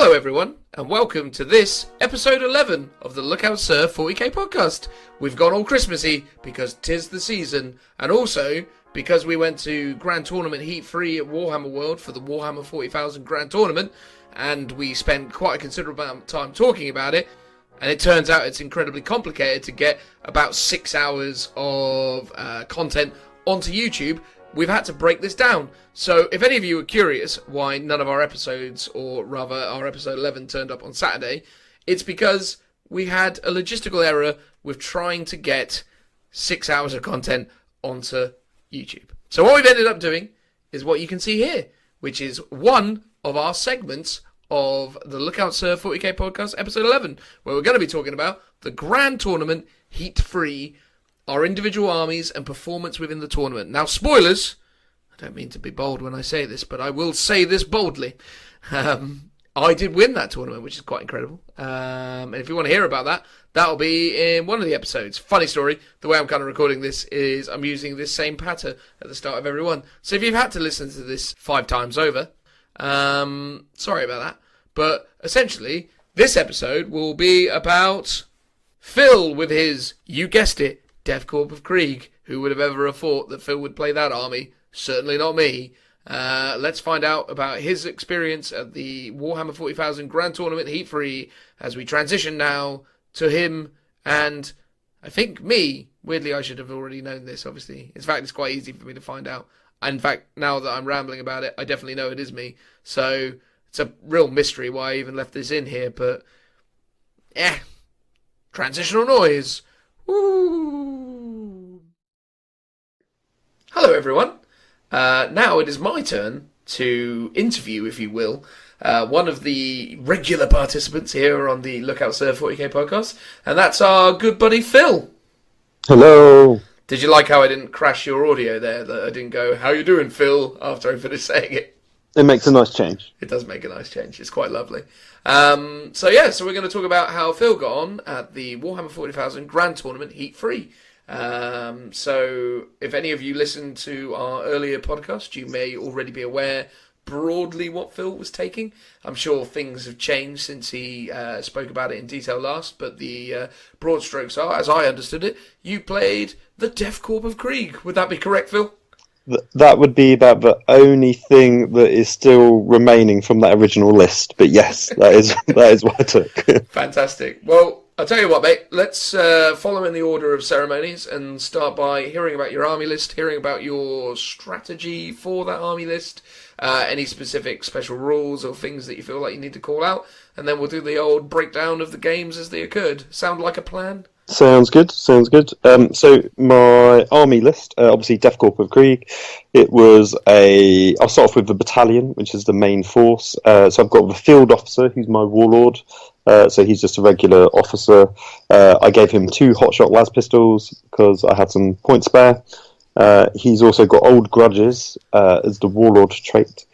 Hello everyone, and welcome to this episode 11 of the Look Out Sir 40k podcast. We've gone all Christmassy because 'tis the season, and also because we went to Grand Tournament Heat 3 at Warhammer World for the Warhammer 40,000 Grand Tournament, and we spent quite a considerable amount of time talking about it, and it turns out it's incredibly complicated to get about 6 hours of content onto YouTube. We've had to break this down. So if any of you are curious why none of our episodes, or rather our episode 11, turned up on Saturday, it's because we had a logistical error with trying to get 6 hours of content onto YouTube. So what we've ended up doing is what you can see here, which is one of our segments of the Look Out Sir 40k podcast, episode 11, where we're going to be talking about the Grand Tournament Heat 3, our individual armies and performance within the tournament. Now, spoilers, I don't mean to be bold when I say this, but I will say this boldly. I did win that tournament, which is quite incredible. And if you want to hear about that, that'll be in one of the episodes. Funny story, the way I'm kind of recording this is I'm using this same pattern at the start of every one. So if you've had to listen to this 5 times over, sorry about that. But essentially, this episode will be about Phil with his, you guessed it, Death Corps of Krieg. Who would have ever have thought that Phil would play that army? Certainly not me. Let's find out about his experience at the Warhammer 40,000 Grand Tournament Heat 3 as we transition now to him and, I think, me. Weirdly, I should have already known this, obviously. In fact, it's quite easy for me to find out. In fact, now that I'm rambling about it, I definitely know it is me. So it's a real mystery why I even left this in here, but transitional noise. Woo! Hello everyone. Now it is my turn to interview, if you will, one of the regular participants here on the Look Out Sir 40k podcast, and that's our good buddy Phil. Hello. Did you like how I didn't crash your audio there? That I didn't go, "How you doing, Phil?" after I finished saying it. It makes a nice change. It does make a nice change. It's quite lovely. So we're going to talk about how Phil got on at the Warhammer 40,000 Grand Tournament Heat 3. So if any of you listened to our earlier podcast, you may already be aware broadly what Phil was taking. I'm sure things have changed since he spoke about it in detail last, but the broad strokes are, as I understood it, you played the Death Corps of Krieg. Would that be correct, Phil? That would be about the only thing that is still remaining from that original list. But yes, that is what I took. Fantastic. Well, I'll tell you what, mate. Let's follow in the order of ceremonies and start by hearing about your army list, hearing about your strategy for that army list, any specific special rules or things that you feel like you need to call out, and then we'll do the old breakdown of the games as they occurred. Sound like a plan? Sounds good. So my army list, obviously Death Corps of Krieg. I'll start off with the battalion, which is the main force. So I've got the field officer, who's my warlord. So he's just a regular officer. I gave him 2 hotshot las pistols because I had some points spare. He's also got old grudges as the warlord trait.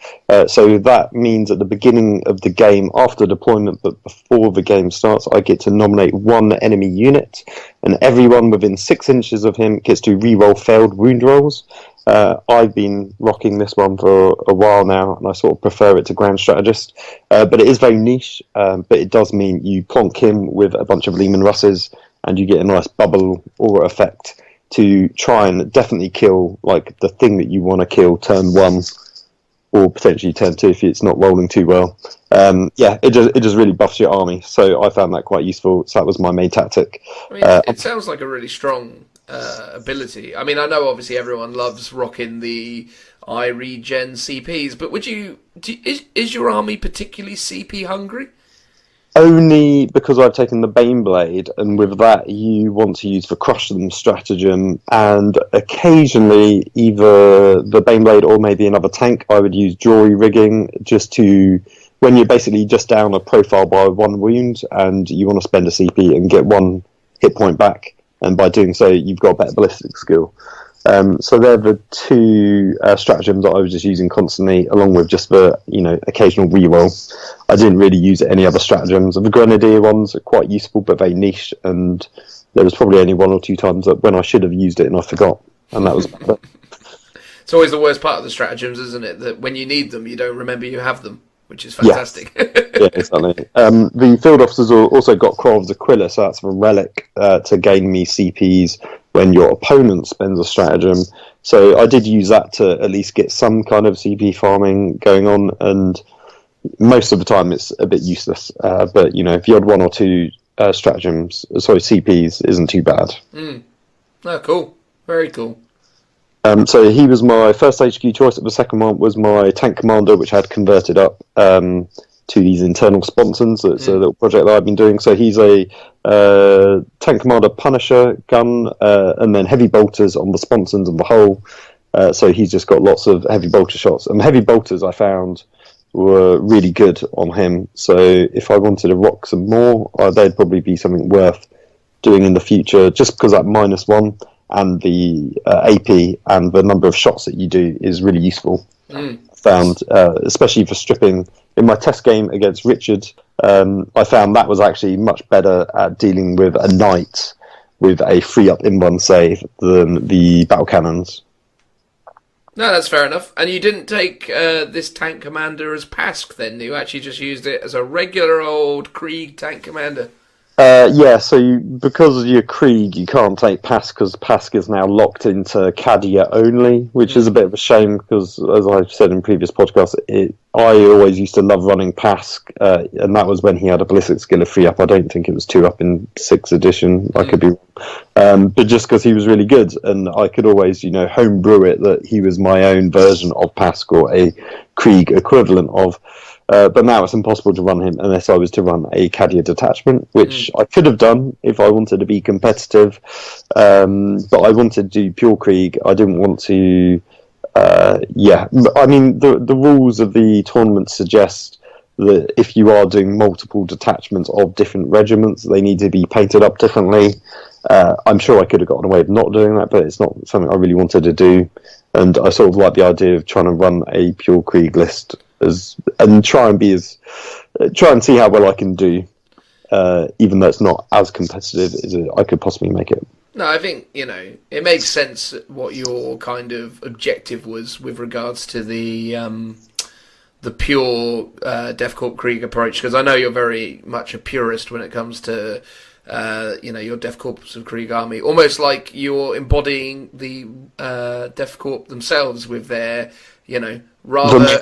So that means at the beginning of the game, after deployment, but before the game starts, I get to nominate 1 enemy unit, and everyone within 6 inches of him gets to re-roll failed wound rolls. I've been rocking this one for a while now, and I sort of prefer it to Grand Strategist. But it is very niche, but it does mean you plonk him with a bunch of Lehman Russes, and you get a nice bubble aura effect to try and definitely kill like the thing that you want to kill turn 1, or potentially turn 2 if it's not rolling too well. It just really buffs your army. So I found that quite useful. So that was my main tactic. I mean, it sounds like a really strong ability. I mean, I know obviously everyone loves rocking the I regen CPs, but is your army particularly CP hungry? Only because I've taken the Baneblade, and with that you want to use the Crush Them stratagem, and occasionally either the Baneblade or maybe another tank. I would use Jewelry Rigging just to, when you're basically just down a profile by 1 wound and you want to spend a CP and get 1 hit point back, and by doing so you've got a better ballistic skill. So they're the 2 stratagems that I was just using constantly, along with just the occasional reroll. I didn't really use any other stratagems. The Grenadier ones are quite useful but very niche, and there was probably only 1 or 2 times that when I should have used it and I forgot, and that was about it. It's always the worst part of the stratagems, isn't it? That when you need them, you don't remember you have them, which is fantastic. Yeah, exactly. The field officers also got Quoth Aquila, so that's a relic to gain me CPs when your opponent spends a stratagem. So I did use that to at least get some kind of CP farming going on, and most of the time it's a bit useless. But if you had one or two CPs isn't too bad. Oh, cool. Very cool. So he was my first HQ choice. The second one was my tank commander, which had converted up to these internal sponsons. It's a little project that I've been doing. So he's a tank commander, Punisher gun, and then heavy bolters on the sponsons and the hull. So he's just got lots of heavy bolter shots. And heavy bolters I found were really good on him. So if I wanted to rock some more, they'd probably be something worth doing in the future, just because that -1 and the AP and the number of shots that you do is really useful. Found, especially for stripping. In my test game against Richard, I found that was actually much better at dealing with a knight with a 3-up in-1 save than the battle cannons. No, that's fair enough. And you didn't take this tank commander as Pask then? You actually just used it as a regular old Krieg tank commander? Yeah, so because of your Krieg, you can't take Pask because Pask is now locked into Cadia only, which is a bit of a shame because, as I've said in previous podcasts, I always used to love running Pask, and that was when he had a ballistic skill of 3-up. I don't think it was 2-up in 6th edition. I could be wrong. But just because he was really good, and I could always, homebrew it that he was my own version of Pask or a Krieg equivalent of. But now it's impossible to run him unless I was to run a Cadia detachment, which I could have done if I wanted to be competitive. But I wanted to do pure Krieg. I didn't want to... I mean, the rules of the tournament suggest that if you are doing multiple detachments of different regiments, they need to be painted up differently. I'm sure I could have gotten away with not doing that, but it's not something I really wanted to do. And I sort of like the idea of trying to run a pure Krieg list and try and see how well I can do, even though it's not as competitive as I could possibly make it. No, I think, it makes sense what your kind of objective was with regards to the pure Def Corp Krieg approach, because I know you're very much a purist when it comes to your Def Corps of Krieg Army, almost like you're embodying the Def Corp themselves with their, rather...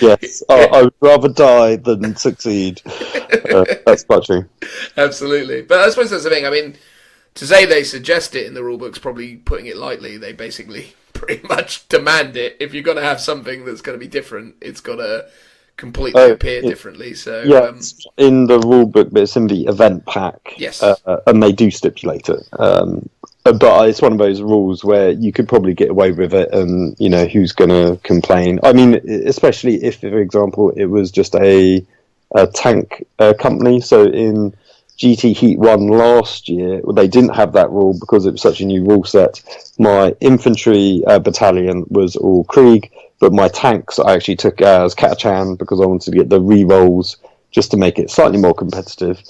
Yes, I would rather die than succeed. That's quite true. Absolutely. But I suppose that's the thing. I mean, to say they suggest it in the rulebook's probably putting it lightly. They basically pretty much demand it. If you're going to have something that's going to be different, it's got to completely appear differently. So yeah, in the rulebook, but it's in the event pack. Yes. And they do stipulate it. But it's one of those rules where you could probably get away with it, and who's going to complain? I mean, especially if, for example, it was just a tank company. So in GT Heat 1 last year, they didn't have that rule because it was such a new rule set. My infantry battalion was all Krieg, but my tanks I actually took as Katachan because I wanted to get the re-rolls just to make it slightly more competitive,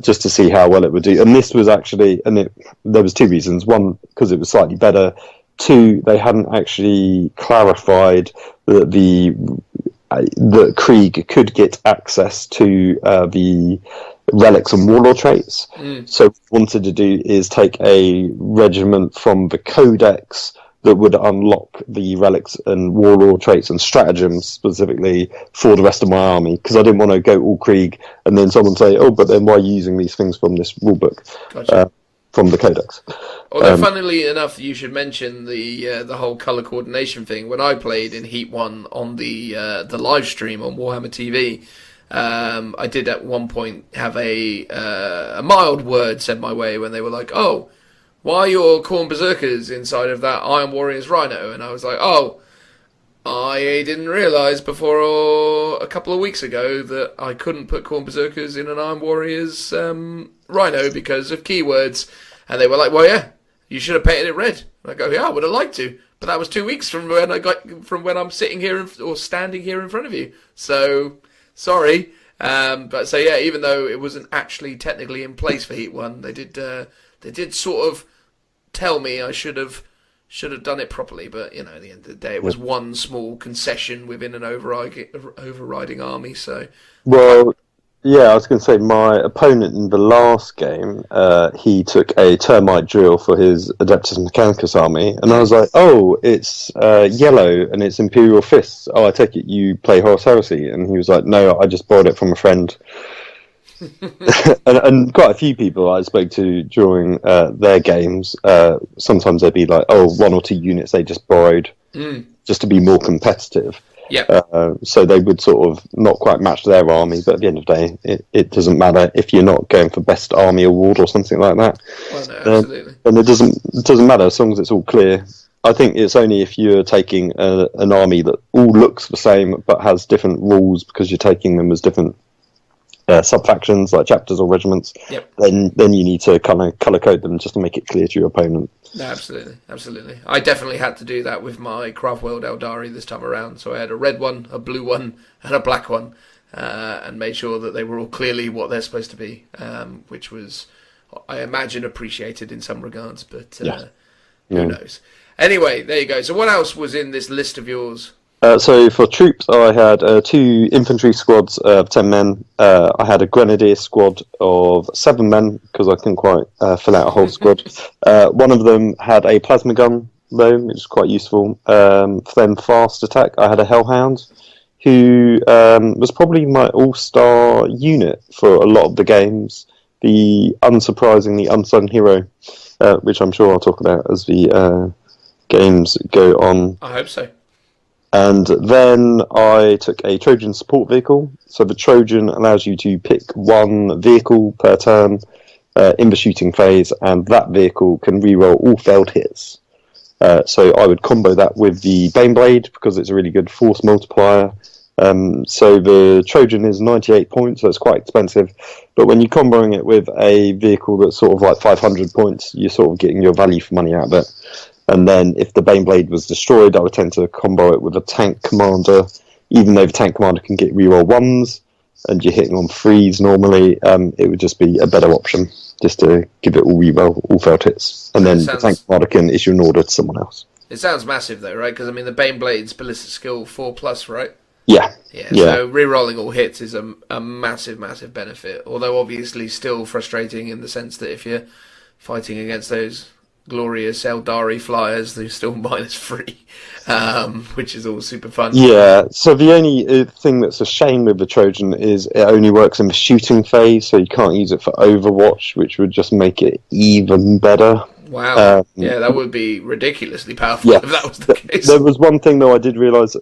just to see how well it would do. And this was actually, there was two reasons. One, because it was slightly better. Two, they hadn't actually clarified that Krieg could get access to the relics and warlord traits. So what we wanted to do is take a regiment from the Codex that would unlock the relics and warlord traits and stratagems specifically for the rest of my army, because I didn't want to go all Krieg and then someone say, oh, but then why are you using these things from this rulebook? Gotcha. From the Codex. Although, funnily enough, you should mention the whole colour coordination thing. When I played in Heat 1 on the live stream on Warhammer TV, I did at one point have a mild word said my way when they were like, oh, why are your Khorne Berserkers inside of that Iron Warriors Rhino? And I was like, oh, I didn't realise before a couple of weeks ago that I couldn't put Khorne Berserkers in an Iron Warriors Rhino because of keywords. And they were like, well, yeah, you should have painted it red. And I go, yeah, I would have liked to. But that was 2 weeks from when I'm sitting here or standing here in front of you. So, sorry. But so, yeah, even though it wasn't actually technically in place for Heat 1, they did sort of tell me I should have should have done it properly, but at the end of the day, it was one small concession within an overriding army. So, well, yeah, I was going to say my opponent in the last game, he took a termite drill for his Adeptus Mechanicus army, and I was like, "Oh, it's yellow and it's Imperial Fists. Oh, I take it you play Horus Heresy," and he was like, "No, I just borrowed it from a friend." and quite a few people I spoke to during their games, sometimes they'd be like, "Oh, 1 or 2 units they just borrowed just to be more competitive." Yeah. So they would sort of not quite match their army, but at the end of the day, it doesn't matter if you're not going for best army award or something like that. Well, no, absolutely. And it doesn't matter as long as it's all clear. I think it's only if you're taking an army that all looks the same but has different rules because you're taking them as different sub-factions like chapters or regiments, then you need to kind of colour code them just to make it clear to your opponent. No, absolutely. I definitely had to do that with my Craftworld Eldari this time around. So I had a red one, a blue one, and a black one, and made sure that they were all clearly what they're supposed to be, which was, I imagine, appreciated in some regards, but who knows. Anyway, there you go. So what else was in this list of yours? So for troops, I had 2 infantry squads of 10 men. I had a grenadier squad of 7 men because I couldn't quite fill out a whole squad. One of them had a plasma gun, though, which is quite useful. For them fast attack, I had a hellhound, who was probably my all-star unit for a lot of the games. The unsurprisingly unsung hero, which I'm sure I'll talk about as the games go on. I hope so. And then I took a Trojan support vehicle. So the Trojan allows you to pick 1 vehicle per turn in the shooting phase, and that vehicle can reroll all failed hits. So I would combo that with the Baneblade because it's a really good force multiplier. So the Trojan is 98 points, so it's quite expensive. But when you're comboing it with a vehicle that's sort of like 500 points, you're sort of getting your value for money out of it. And then if the Baneblade was destroyed, I would tend to combo it with a tank commander. Even though the tank commander can get reroll 1s, and you're hitting on 3s normally, it would just be a better option, just to give it all reroll, all failed hits. And then the tank commander can issue an order to someone else. It sounds massive though, right? Because, I mean, the Baneblade's ballistic skill 4+, right? Yeah. So rerolling all hits is a massive, massive benefit. Although obviously still frustrating in the sense that if you're fighting against those glorious Eldari flyers, they're still -3, which is all super fun. Yeah, so the only thing that's a shame with the Trojan is it only works in the shooting phase, so you can't use it for Overwatch, which would just make it even better. Wow. Yeah, that would be ridiculously powerful if that was the case. There was one thing, though, I did realise,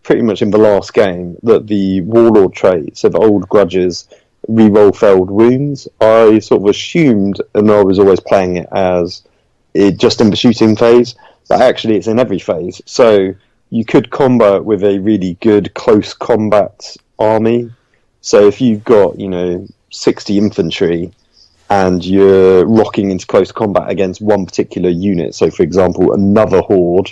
pretty much in the last game, that the Warlord trait, so the old grudges, reroll failed wounds, I sort of assumed, and I was always playing it as just in the shooting phase, but actually it's in every phase. So you could combo it with a really good close combat army. So if you've got, 60 infantry and you're rocking into close combat against one particular unit, so for example another horde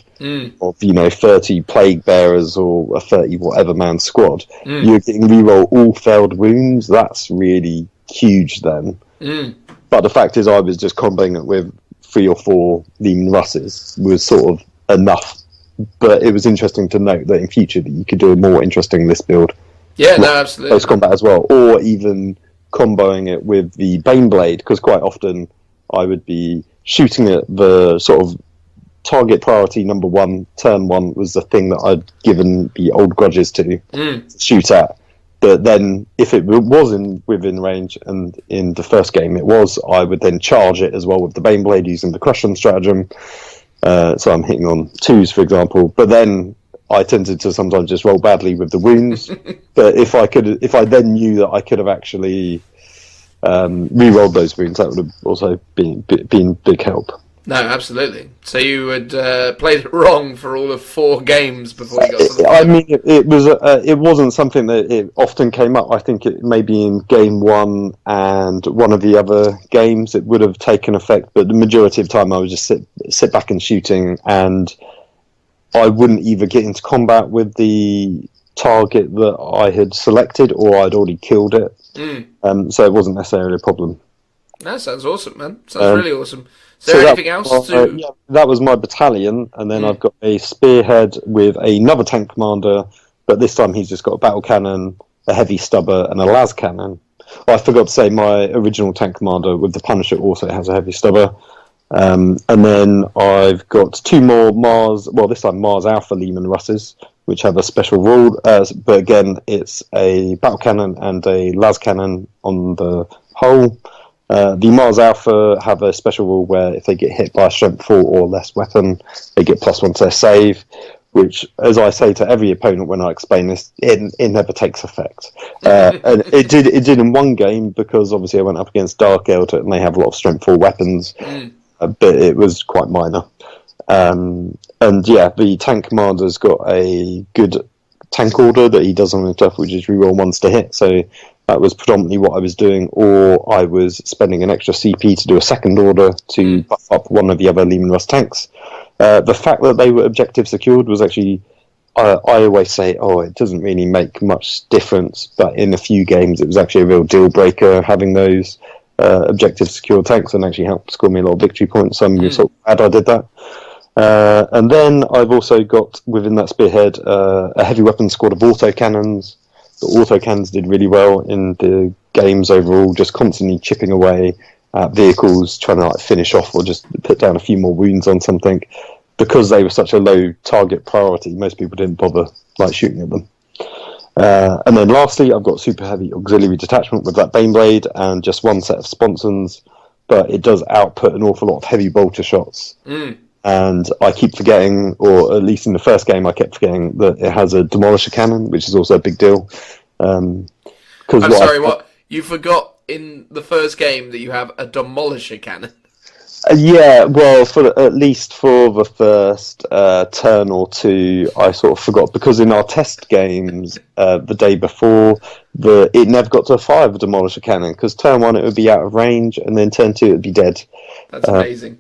of 30 plague bearers or a 30 whatever man squad, you're getting reroll all failed wounds. That's really huge then. But the fact is I was just comboing it with 3 or 4 Leman Russes was sort of enough. But it was interesting to note that in future that you could do a more interesting list build. Yeah, no, absolutely. Close combat as well, or even comboing it with the Baneblade, because quite often I would be shooting at the sort of target priority number 1, turn 1 was the thing that I'd given the old grudges to shoot at. But then if it was within range, and in the first game it was, I would then charge it as well with the Baneblade using the Crush'em stratagem. So I'm hitting on 2s, for example. But then I tended to sometimes just roll badly with the wounds. But if I then knew that I could have actually re-rolled those wounds, that would have also been big help. No, absolutely. So you had played it wrong for all of 4 games before you got to the I mean, it wasn't something that it often came up. I think it maybe in game 1 and one of the other games it would have taken effect, but the majority of the time I would just sit back and shooting, and I wouldn't either get into combat with the target that I had selected or I'd already killed it. So it wasn't necessarily a problem. That sounds awesome, man. Sounds really awesome. Is So there anything else to... yeah, that was my battalion, and then I've got a spearhead with another tank commander, but this time he's just got a battle cannon, a heavy stubber, and a las cannon. Oh, I forgot to say my original tank commander with the Punisher also has a heavy stubber. And then I've got two more this time Mars Alpha Lehman Russes, which have a special rule, but again, it's a battle cannon and a las cannon on the hull. The Mars Alpha have a special rule where if they get hit by a strength 4 or less weapon, they get +1 to their save, which, as I say to every opponent when I explain this, it never takes effect. And it did in one game, because obviously I went up against Dark Eldar and they have a lot of strength 4 weapons, but it was quite minor. And yeah, the tank commander's got a good tank order that he does on his stuff, which is reroll ones to hit, so that was predominantly what I was doing, or I was spending an extra CP to do a second order to buff up one of the other Lehman Russ tanks. The fact that they were objective secured was actually, I always say, it doesn't really make much difference, but in a few games it was actually a real deal breaker having those objective secured tanks, and actually helped score me a lot of victory points, so I'm sort of glad I did that. And then I've also got, within that spearhead, a heavy weapon squad of autocannons. The autocannons did really well in the games overall, just constantly chipping away at vehicles, trying to finish off or just put down a few more wounds on something. Because they were such a low target priority, most people didn't bother shooting at them. And then lastly, I've got super heavy auxiliary detachment with that Baneblade and just one set of sponsons, but it does output an awful lot of heavy bolter shots. And I keep forgetting, or at least in the first game I kept forgetting, that it has a demolisher cannon, which is also a big deal. I'm sorry, what? You forgot in the first game that you have a demolisher cannon? Yeah, well, at least for the first turn or two, I sort of forgot, because in our test games the day before, it never got to fire the demolisher cannon, because turn 1 it would be out of range, and then turn 2 it would be dead. That's amazing.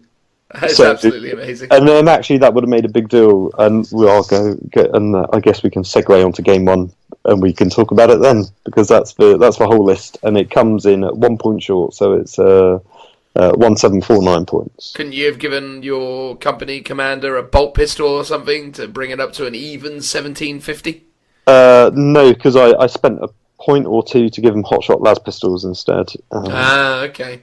It's absolutely amazing. And then actually that would have made a big deal, and we'll and I guess we can segue onto game 1, and we can talk about it then, because that's the whole list, and it comes in at 1 point short, so it's 1749 points. Couldn't you have given your company commander a bolt pistol or something to bring it up to an even 1750? No, because I spent a point or two to give him hotshot las pistols instead. Okay.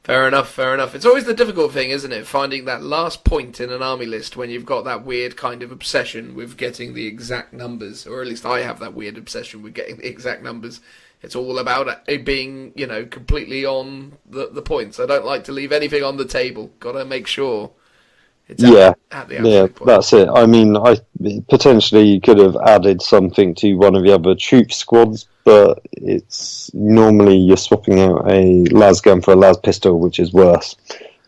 Fair enough. It's always the difficult thing, isn't it? Finding that last point in an army list when you've got that weird kind of obsession with getting the exact numbers, or at least I have that weird obsession with getting the exact numbers. It's all about it being, completely on the points. I don't like to leave anything on the table. Got to make sure it's at the absolute point. That's it. I mean, I potentially could have added something to one of the other troop squads, but it's normally you're swapping out a las gun for a las pistol, which is worse.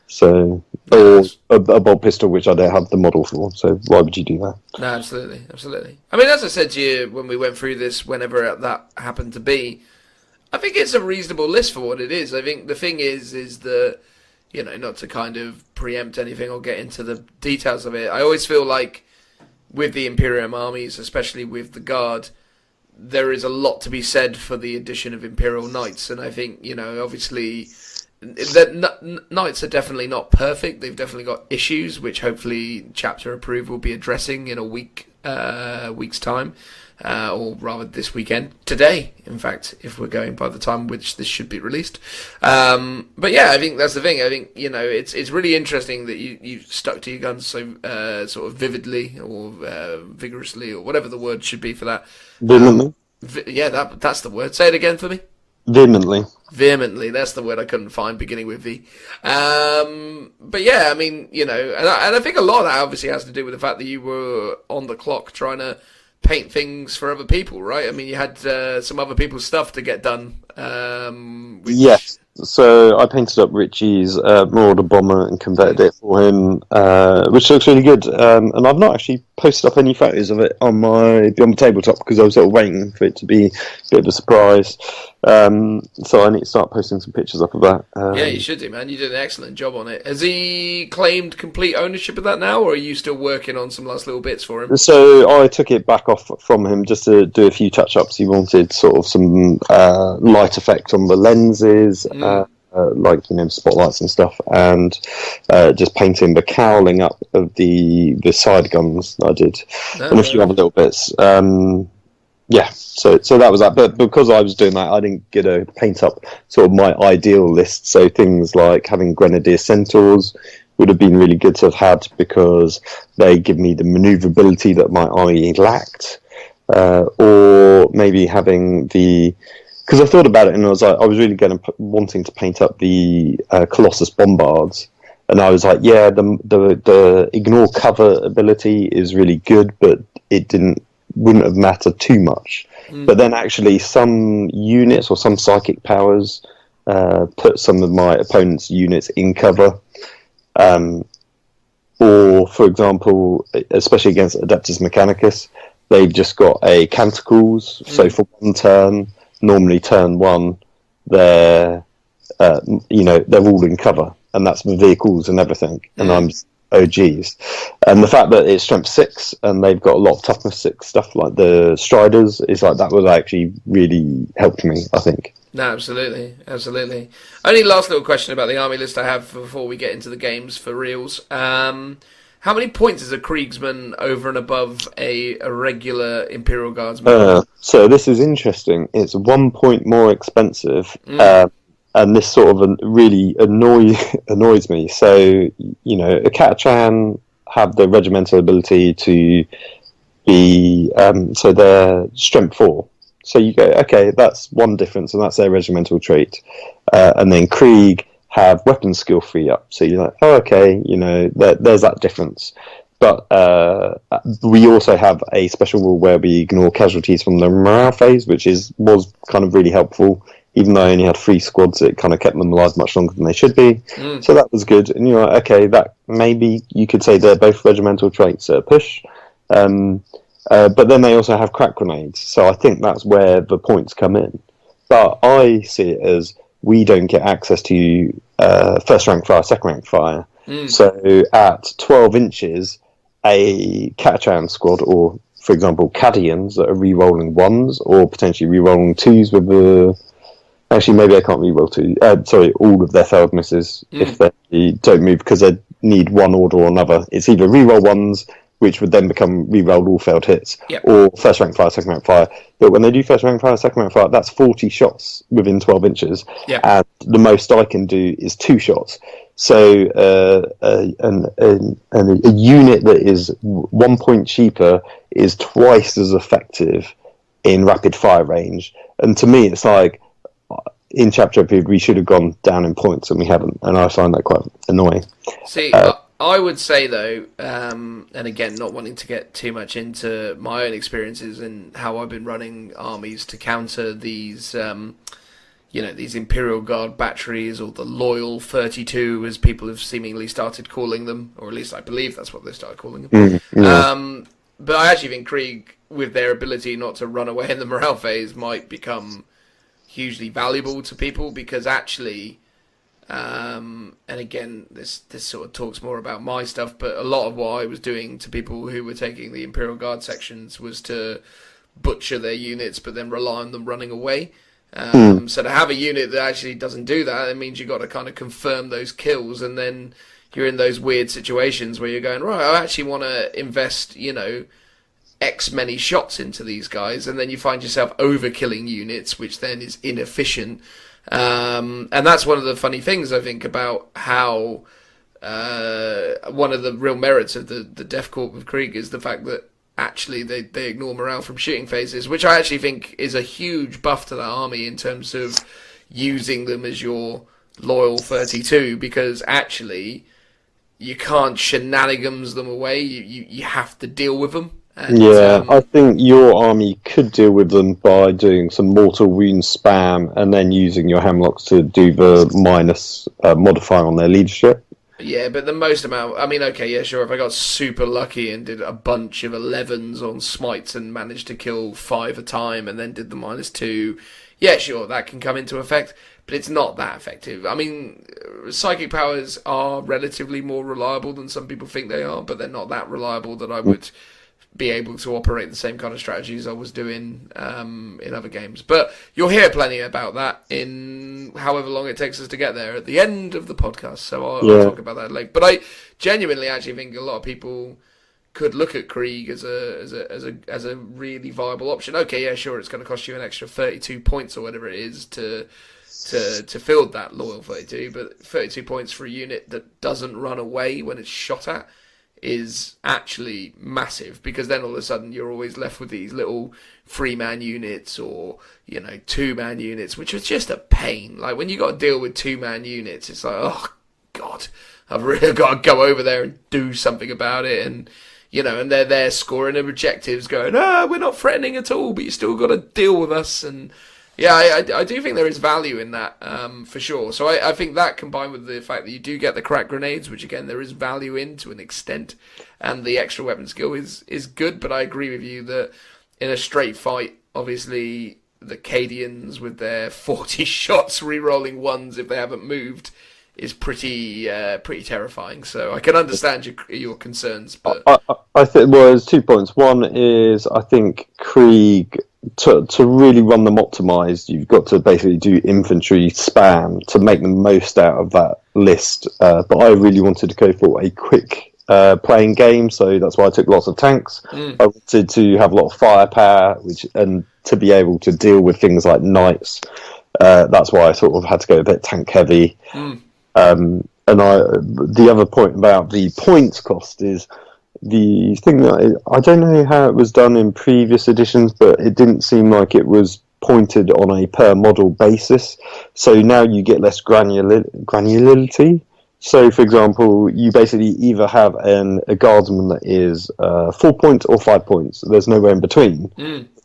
So, or a bolt pistol, which I don't have the model for. So why would you do that? No, absolutely. I mean, as I said to you when we went through this, whenever that happened to be, I think it's a reasonable list for what it is. I think the thing is that, not to kind of preempt anything or get into the details of it, I always feel like with the Imperium armies, especially with the Guard, there is a lot to be said for the addition of Imperial Knights. And I think, obviously, that Knights are definitely not perfect. They've definitely got issues, which hopefully Chapter Approved will be addressing in a week's time. Or rather this weekend, today, in fact, if we're going by the time which this should be released. But yeah, I think that's the thing. I think, it's really interesting that you stuck to your guns so sort of vividly or vigorously, or whatever the word should be for that. Vehemently? That's the word. Say it again for me. Vehemently, that's the word I couldn't find, beginning with V. But yeah, I mean, and I think a lot of that obviously has to do with the fact that you were on the clock trying to paint things for other people, right? I mean, you had some other people's stuff to get done. Yes. So I painted up Richie's Marauder Bomber and converted it for him, which looks really good. And I've not actually posted up any photos of it on the tabletop, because I was sort of waiting for it to be a bit of a surprise. So I need to start posting some pictures up of that. Yeah, you should do, man. You did an excellent job on it. Has he claimed complete ownership of that now, or are you still working on some last little bits for him? So I took it back off from him just to do a few touch-ups. He wanted sort of some light effect on the lenses, like spotlights and stuff, and just painting the cowling up of the side guns that I did, and a few other little bits. Yeah, so that was that. But because I was doing that, I didn't get to paint up sort of my ideal list. So things like having Grenadier Centaurs would have been really good to have had, because they give me the maneuverability that my army lacked. Or maybe having because I thought about it and I was really wanting to paint up the Colossus Bombards. And I was like, yeah, the ignore cover ability is really good, but it wouldn't have mattered too much. But then actually some units or some psychic powers put some of my opponent's units in cover. Or, for example, especially against Adeptus Mechanicus, they've just got a Canticles. So for one turn, normally turn one, they're all in cover. And that's the vehicles and everything. And I'm oh geez. And the fact that it's strength 6 and they've got a lot of toughness 6 stuff like the Striders is like, that would actually really helped me, I think. No, absolutely. Only last little question about the army list I have before we get into the games for reals. How many points is a Kriegsman over and above a regular Imperial Guardsman? So this is interesting. It's 1 point more expensive. And this sort of really annoys me. So, a Catachan have the regimental ability to be, so they're strength 4. So you go, okay, that's one difference, and that's their regimental trait. And then Krieg have weapon skill 3 up. So you're like, oh, okay, there's that difference. But we also have a special rule where we ignore casualties from the morale phase, which was kind of really helpful. Even though I only had 3 squads, it kind of kept them alive much longer than they should be. So that was good. And you're like, okay, that maybe you could say they're both regimental traits at a push. But then they also have crack grenades. So I think that's where the points come in. But I see it as we don't get access to first rank fire, second rank fire. So at 12 inches, a Catachan squad, or for example, Cadians that are re-rolling 1s or potentially re-rolling 2s with the... Actually, maybe I can't re-roll 2. All of their failed misses if they don't move, because they need one order or another. It's either re-roll 1s, which would then become re-rolled all failed hits, or first rank fire, second rank fire. But when they do first rank fire, second rank fire, that's 40 shots within 12 inches. And the most I can do is 2 shots. So a unit that is 1 point cheaper is twice as effective in rapid fire range. And to me, it's like, in chapter we should have gone down in points and we haven't, and I find that quite annoying. See, I would say though, and again, not wanting to get too much into my own experiences and how I've been running armies to counter these, these Imperial Guard batteries, or the Loyal 32, as people have seemingly started calling them, or at least I believe that's what they started calling them. But I actually think Krieg, with their ability not to run away in the morale phase, might become hugely valuable to people, because actually, and again, this sort of talks more about my stuff, but a lot of what I was doing to people who were taking the Imperial Guard sections was to butcher their units, but then rely on them running away. So to have a unit that actually doesn't do that, it means you've got to kind of confirm those kills, and then you're in those weird situations where you're going, right, I actually want to invest, X many shots into these guys, and then you find yourself overkilling units, which then is inefficient. And that's one of the funny things, I think, about how one of the real merits of the Def Corp with Krieg is the fact that actually they ignore morale from shooting phases, which I actually think is a huge buff to that army in terms of using them as your loyal 32, because actually you can't shenanigans them away, you have to deal with them. And, I think your army could deal with them by doing some mortal wound spam and then using your hemlocks to do the minus modifier on their leadership. Yeah, but the most amount... I mean, okay, yeah, sure, if I got super lucky and did a bunch of 11s on smites and managed to kill 5 a time and then did the -2, yeah, sure, that can come into effect, but it's not that effective. I mean, psychic powers are relatively more reliable than some people think they are, but they're not that reliable that I would be able to operate the same kind of strategies I was doing in other games. But you'll hear plenty about that in however long it takes us to get there at the end of the podcast. So I'll talk about that later. But I genuinely actually think a lot of people could look at Krieg as a really viable option. Okay, yeah, sure, it's going to cost you an extra 32 points or whatever it is to field that loyal 32, but 32 points for a unit that doesn't run away when it's shot at is actually massive, because then all of a sudden you're always left with these little 3-man units or 2-man units, which is just a pain. Like when you got to deal with 2-man units, it's like, oh god, I've really got to go over there and do something about it. And and they're there scoring objectives, going, we're not threatening at all, but you still got to deal with us. And yeah, I do think there is value in that, for sure. So I think that, combined with the fact that you do get the crack grenades, which again there is value in to an extent, and the extra weapon skill is good. But I agree with you that in a straight fight, obviously the Cadians with their 40 shots re-rolling ones if they haven't moved is pretty terrifying. So I can understand your concerns. But I think there's 2 points. One is, I think Krieg, to really run them optimized, you've got to basically do infantry spam to make the most out of that list. But I really wanted to go for a quick playing game, so that's why I took lots of tanks. I wanted to have a lot of firepower, and to be able to deal with things like knights. That's why I sort of had to go a bit tank heavy. And the other point about the points cost is the thing that I don't know how it was done in previous editions, but it didn't seem like it was pointed on a per model basis. So now you get less granularity. So, for example, you basically either have a guardsman that is 4 points or 5 points. There's nowhere in between.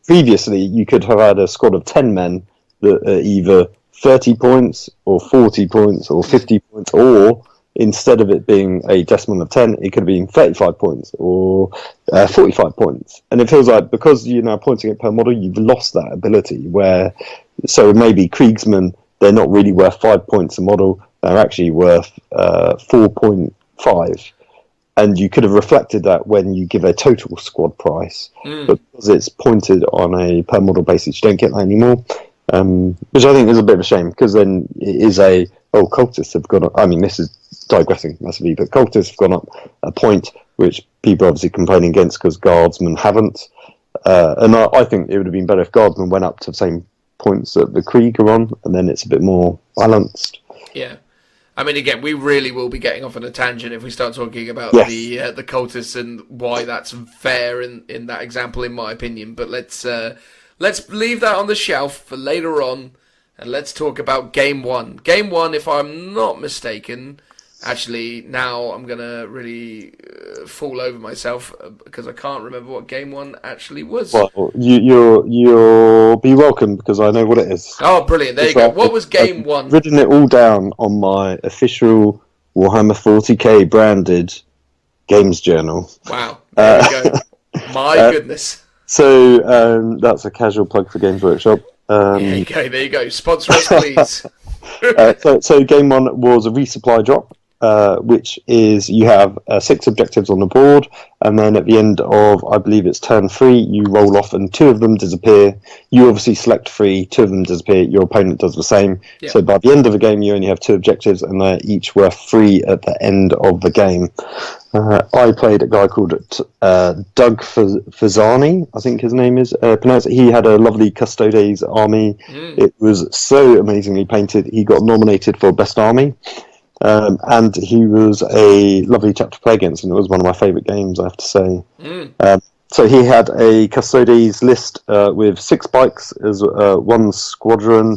Previously, you could have had a squad of 10 men that are either 30 points or 40 points or 50 points, or instead of it being a decimal of 10, it could have been 35 points or 45 points. And it feels like, because you're now pointing it per model, you've lost that ability so maybe Kriegsmen, they're not really worth 5 points a model, they're actually worth 4.5. And you could have reflected that when you give a total squad price. But because it's pointed on a per model basis, you don't get that anymore. Which I think is a bit of a shame, because then it is cultists have gone up. I mean, this is digressing massively, but cultists have gone up a point, which people are obviously complaining against because guardsmen haven't. And I think it would have been better if guardsmen went up to the same points that the Krieg are on, and then it's a bit more balanced. Yeah. I mean, again, we really will be getting off on a tangent if we start talking about the cultists and why that's fair in that example, in my opinion. But let's leave that on the shelf for later on, and let's talk about Game 1. Game 1, if I'm not mistaken, actually, now I'm going to really fall over myself because I can't remember what Game 1 actually was. Well, you'll be welcome, because I know what it is. Oh, brilliant. There you go. What was Game 1? I've written it all down on my official Warhammer 40k branded games journal. Wow. There you go. My goodness. So that's a casual plug for Games Workshop. There you go. Sponsor us, please. So Game 1 was a resupply drop, which is, you have 6 objectives on the board, and then at the end of, I believe it's turn 3, you roll off and 2 of them disappear. You obviously select 3, 2 of them disappear, your opponent does the same. Yep. So by the end of the game, you only have 2 objectives, and they're each worth 3 at the end of the game. I played a guy called Doug Fazani, I think his name is pronounced. He had a lovely Custodes army. It was so amazingly painted. He got nominated for Best Army. And he was a lovely chap to play against, and it was one of my favourite games, I have to say. So he had a Custodes list with 6 bikes as 1 squadron,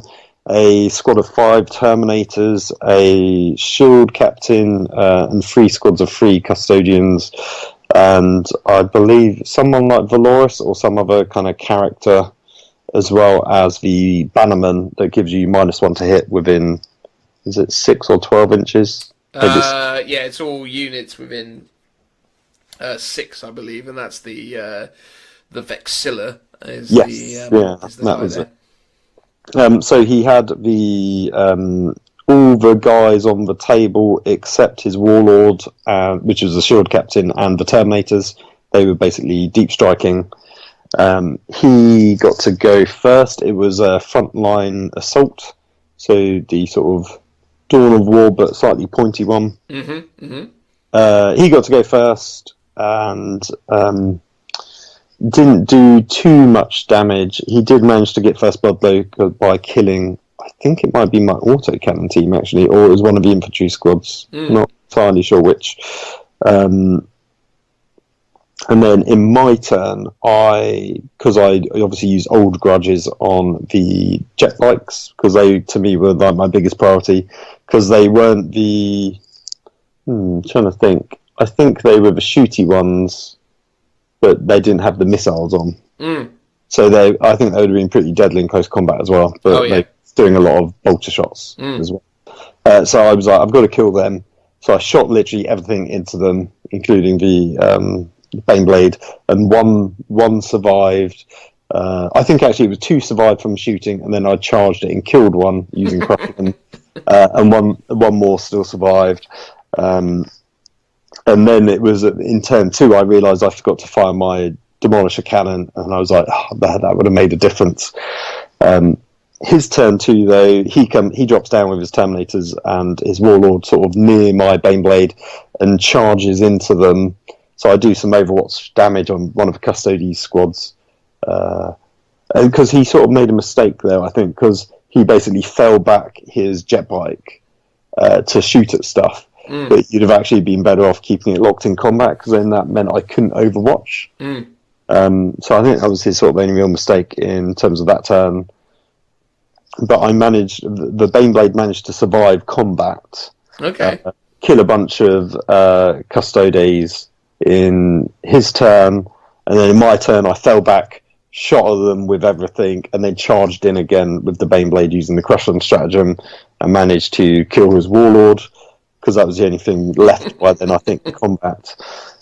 a squad of 5 Terminators, a shield captain, and 3 squads of 3 custodians, and I believe someone like Valoris or some other kind of character, as well as the bannerman that gives you -1 to hit within, is it 6 or 12 inches? Yeah, it's all units within 6, I believe, and that's the Vexilla. Is that was it. So he had all the guys on the table except his warlord, which was the shield captain, and the Terminators. They were basically deep striking. He got to go first. It was a frontline assault, so the sort of Dawn of War but slightly pointy one. Mm-hmm. Mm-hmm. He got to go first and didn't do too much damage. He did manage to get first blood though by killing, I think it might be my autocannon team actually, or it was one of the infantry squads. Not entirely sure which. And then in my turn, because I obviously used old grudges on the jet bikes, because they, to me, were like my biggest priority, because they weren't the... trying to think. I think they were the shooty ones, but they didn't have the missiles on. So I think they would have been pretty deadly in close combat as well, but they're doing a lot of bolter shots as well. So I was like, I've got to kill them. So I shot literally everything into them, including the... Baneblade, and one survived. I think actually it was 2 survived from shooting, and then I charged it and killed one using crushing, and one more still survived. And then it was in turn 2. I realised I forgot to fire my demolisher cannon, and I was like, that would have made a difference. His turn 2 though, he drops down with his Terminators and his Warlord sort of near my Baneblade and charges into them. So I do some Overwatch damage on one of the Custodes squads. Because he sort of made a mistake there, I think, because he basically fell back his jet bike to shoot at stuff. But you'd have actually been better off keeping it locked in combat, because then that meant I couldn't Overwatch. So I think that was his sort of only real mistake in terms of that turn. But the Baneblade managed to survive combat. Okay. Kill a bunch of Custodes in his turn, and then in my turn I fell back, shot at them with everything, and then charged in again with the Baneblade using the Crushing stratagem, and managed to kill his Warlord, because that was the only thing left by then, I think, in combat.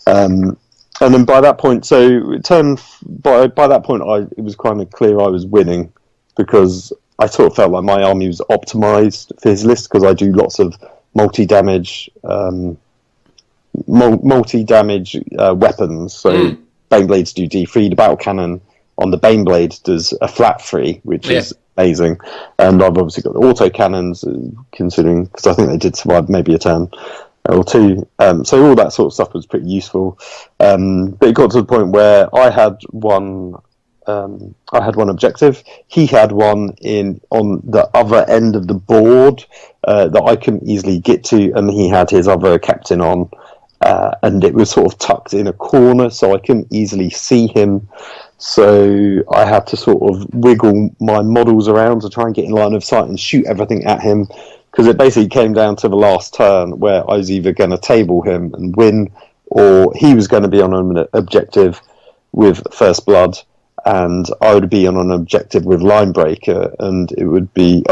And then by that point, by that point it was kind of clear I was winning, because I sort of felt like my army was optimised for his list, because I do lots of multi-damage weapons. So Baneblades do D3. The battle cannon on the Baneblade does a flat 3, which is amazing. And I've obviously got the auto cannons, considering, because I think they did survive maybe a turn or 2. So all that sort of stuff was pretty useful. But it got to the point where I had one objective. He had one on the other end of the board that I couldn't easily get to, and he had his other captain on. And it was sort of tucked in a corner, so I couldn't easily see him. So I had to sort of wiggle my models around to try and get in line of sight and shoot everything at him, because it basically came down to the last turn where I was either going to table him and win, or he was going to be on an objective with First Blood, and I would be on an objective with Linebreaker, and it would be...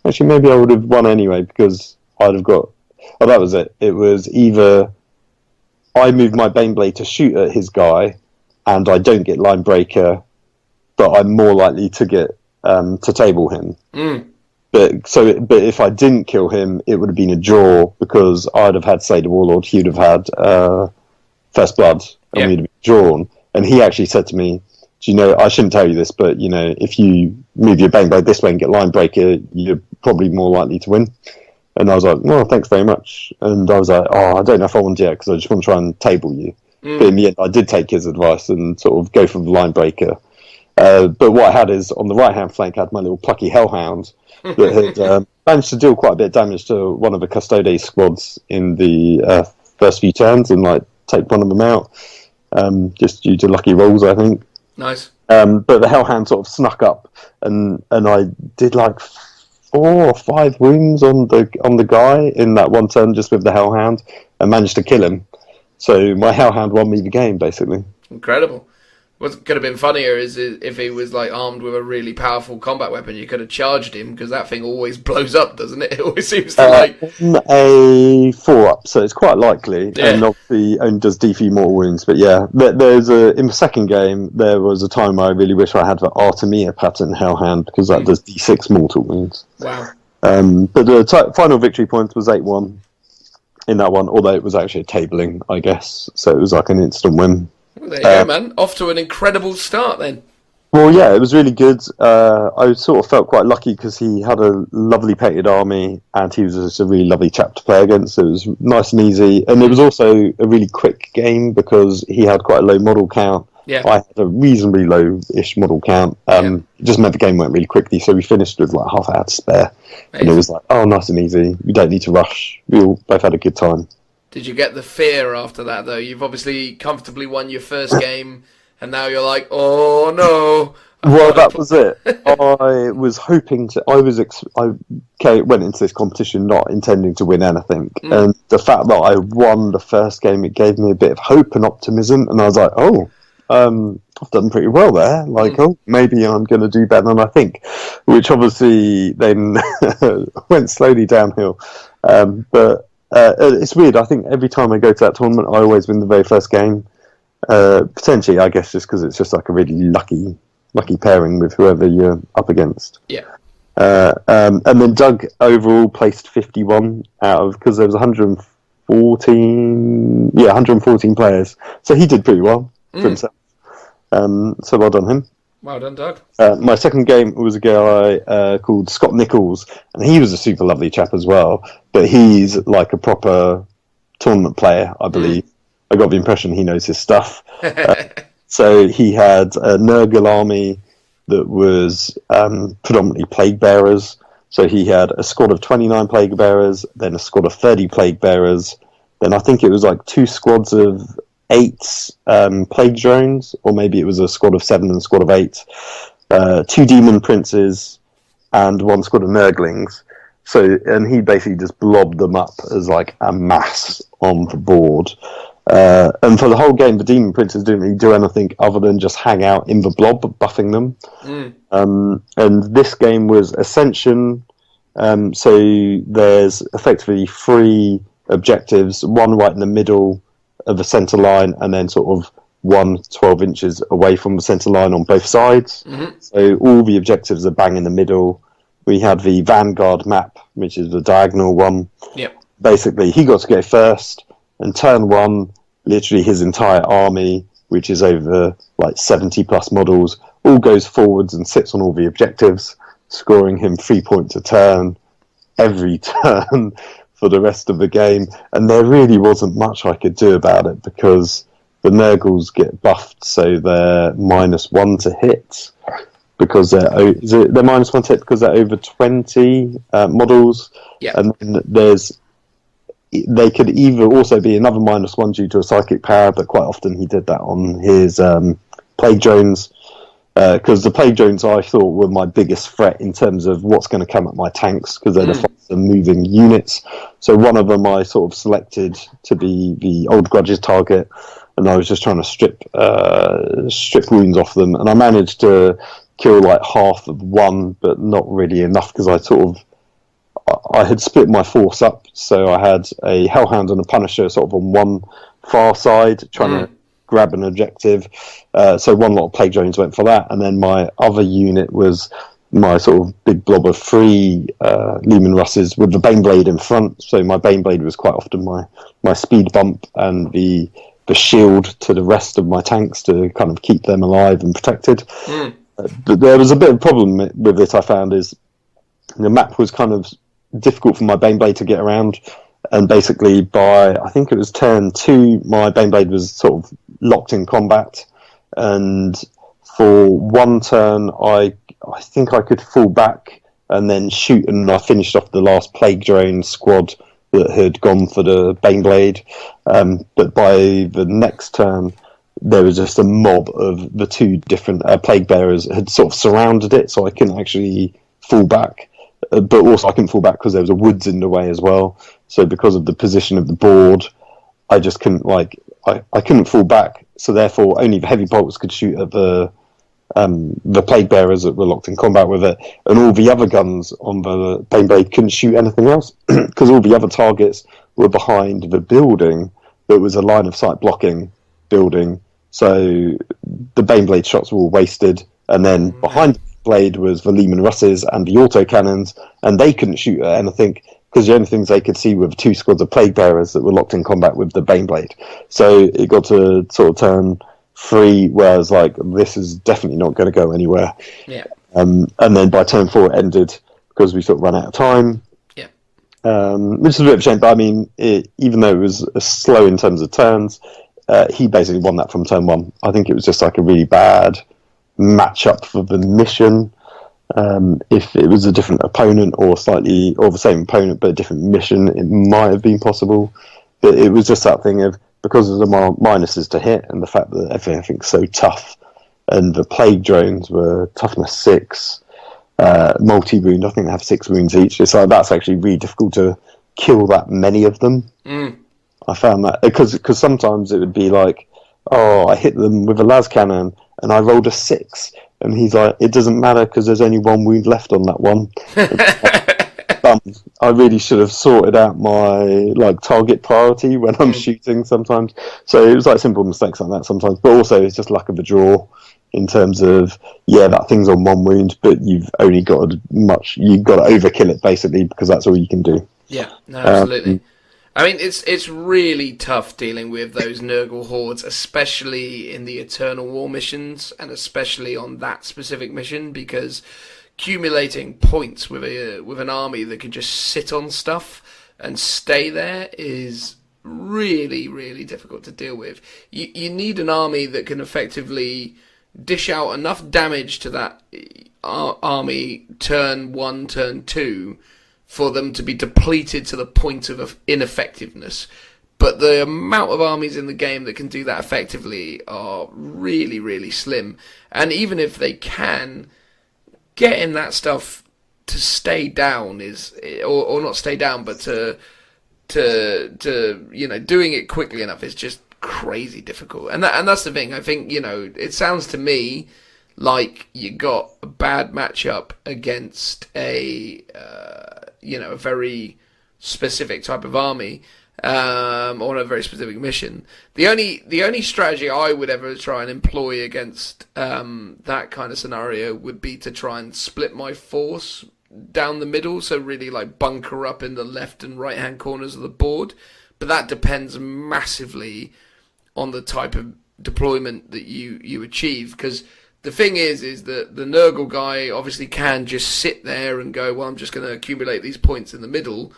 actually, maybe I would have won anyway, because I'd have got... Oh, that was it. It was either I move my Baneblade to shoot at his guy, and I don't get Linebreaker, but I'm more likely to get to table him. But if I didn't kill him, it would have been a draw, because I'd have had, say, the Warlord. He'd have had First Blood, and we'd have been drawn. And he actually said to me, "Do you know, I shouldn't tell you this, but you know, if you move your Baneblade this way and get Linebreaker, you're probably more likely to win." And I was like, "No, thanks very much." And I was like, I don't know if I want to yet, because I just want to try and table you. But in the end, I did take his advice and sort of go for the Linebreaker. But what I had is, on the right-hand flank, I had my little plucky Hellhound that had managed to deal quite a bit of damage to one of the Custodes squads in the first few turns, and like take one of them out, just due to lucky rolls, I think. Nice. But the Hellhound sort of snuck up, and I did like 4 or 5 wounds on the guy in that one turn just with the Hellhound, and managed to kill him. So my Hellhound won me the game, basically. Incredible. What could have been funnier is if he was like armed with a really powerful combat weapon. You could have charged him, because that thing always blows up, doesn't it? It always seems to like a 4-up, so it's quite likely, and obviously only does D3 mortal wounds. But yeah, there's in the second game there was a time I really wish I had the Artemia pattern Hellhound, because that does D6 mortal wounds. Wow. But the final victory point was 8-1 in that one, although it was actually a tabling, I guess, so it was like an instant win. Well, there you go, man. Off to an incredible start then. Well, yeah, it was really good. I sort of felt quite lucky because he had a lovely painted army, and he was just a really lovely chap to play against. So it was nice and easy, and it was also a really quick game because he had quite a low model count. Yeah. I had a reasonably low-ish model count. It just meant the game went really quickly, so we finished with like half an hour to spare. Amazing. And it was like, oh, nice and easy. We don't need to rush. We all both had a good time. Did you get the fear after that, though? You've obviously comfortably won your first game, and now you're like, oh, no. Well, that was it. I was hoping to... I went into this competition not intending to win anything. And the fact that I won the first game, it gave me a bit of hope and optimism. And I was like, I've done pretty well there. Like, maybe I'm going to do better than I think. Which obviously then went slowly downhill. But it's weird. I think every time I go to that tournament, I always win the very first game. Potentially, I guess, just because it's just like a really lucky pairing with whoever you're up against. Yeah. And then Doug overall placed 51 out of, because there was 114 players. So he did pretty well for himself. So well done him. Well done, Doug. My second game was a guy called Scott Nichols, and he was a super lovely chap as well, but he's like a proper tournament player, I believe. I got the impression he knows his stuff. So he had a Nurgle army that was predominantly plague bearers. So he had a squad of 29 plague bearers, then a squad of 30 plague bearers. Then I think it was like 2 squads of 8 plague drones, or maybe it was a squad of 7 and a squad of 8. 2 demon princes and 1 squad of Nurglings. So, and he basically just blobbed them up as like a mass on the board. And for the whole game, the demon princes didn't really do anything other than just hang out in the blob, buffing them. And this game was Ascension. So there's effectively 3 objectives, one right in the middle of the centre line, and then sort of 12 inches away from the centre line on both sides. So all the objectives are bang in the middle. We had the Vanguard map, which is the diagonal one. Basically, he got to go first. And turn 1, literally his entire army, which is over like 70 plus models, all goes forwards and sits on all the objectives, scoring him 3 points a turn every turn for the rest of the game. And there really wasn't much I could do about it because the Nurgles get buffed, so they're -1 to hit because they're -1 to hit because they're over 20 models. And then they could either also be another -1 due to a psychic power, but quite often he did that on his plague drones, because the plague drones I thought were my biggest threat in terms of what's going to come at my tanks, because they're the faster moving units. So one of them I sort of selected to be the Old Grudges target, and I was just trying to strip wounds off them, and I managed to kill like half of one, but not really enough because I had split my force up, so I had a Hellhound and a Punisher sort of on one far side, trying to grab an objective. So one lot of Plague Drones went for that, and then my other unit was my sort of big blob of 3 Leman Russes with the Baneblade in front. So my Baneblade was quite often my speed bump and the shield to the rest of my tanks to kind of keep them alive and protected. But there was a bit of a problem with it, I found, is the map was kind of difficult for my Baneblade to get around, and basically by I think it was turn 2 my Baneblade was sort of locked in combat, and for one turn I think I could fall back and then shoot, and I finished off the last Plague Drone squad that had gone for the Baneblade, but by the next turn there was just a mob of the 2 different Plague Bearers had sort of surrounded it, so I couldn't actually fall back. But also I couldn't fall back because there was a woods in the way as well. So because of the position of the board, I just couldn't I couldn't fall back. So therefore, only the heavy bolts could shoot at the plague bearers that were locked in combat with it, and all the other guns on the Baneblade couldn't shoot anything else because all the other targets were behind the building that was a line of sight blocking building. So the Baneblade shots were all wasted, and then behind Blade was the Leman Russes and the autocannons, and they couldn't shoot at anything because the only things they could see were 2 squads of plague bearers that were locked in combat with the Baneblade. So it got to sort of turn 3 where I was like, this is definitely not going to go anywhere. Yeah. And then by turn 4 it ended because we sort of ran out of time. Yeah. Which is a bit of a shame, but I mean, even though it was slow in terms of turns, he basically won that from turn 1. I think it was just like a really bad matchup for the mission. If it was a different opponent or the same opponent but a different mission, it might have been possible. But it was just that thing of, because of the minuses to hit and the fact that everything's so tough, and the plague drones were toughness 6, multi-wound, I think they have 6 wounds each. It's like, that's actually really difficult to kill that many of them. I found that, because sometimes it would be like, oh, I hit them with a las cannon and I rolled a 6, and he's like, it doesn't matter because there's only 1 wound left on that one. I really should have sorted out my target priority when I'm shooting sometimes. So it was like simple mistakes like that sometimes, but also it's just luck of the draw in terms of, that thing's on 1 wound, but you've only got to overkill it basically, because that's all you can do. Yeah, no, absolutely. I mean, it's really tough dealing with those Nurgle hordes, especially in the Eternal War missions, and especially on that specific mission, because accumulating points with an army that can just sit on stuff and stay there is really, really difficult to deal with. You need an army that can effectively dish out enough damage to that army turn 1, turn 2, for them to be depleted to the point of ineffectiveness. But the amount of armies in the game that can do that effectively are really, really slim. And even if they can, getting that stuff to stay down or not stay down, but to doing it quickly enough is just crazy difficult. And that's the thing. I think, it sounds to me like you got a bad matchup against a very specific type of army, or a very specific mission. The only strategy I would ever try and employ against that kind of scenario would be to try and split my force down the middle, so really bunker up in the left and right hand corners of the board. But that depends massively on the type of deployment that you achieve, because the thing is that the Nurgle guy obviously can just sit there and go, well, I'm just going to accumulate these points in the middle,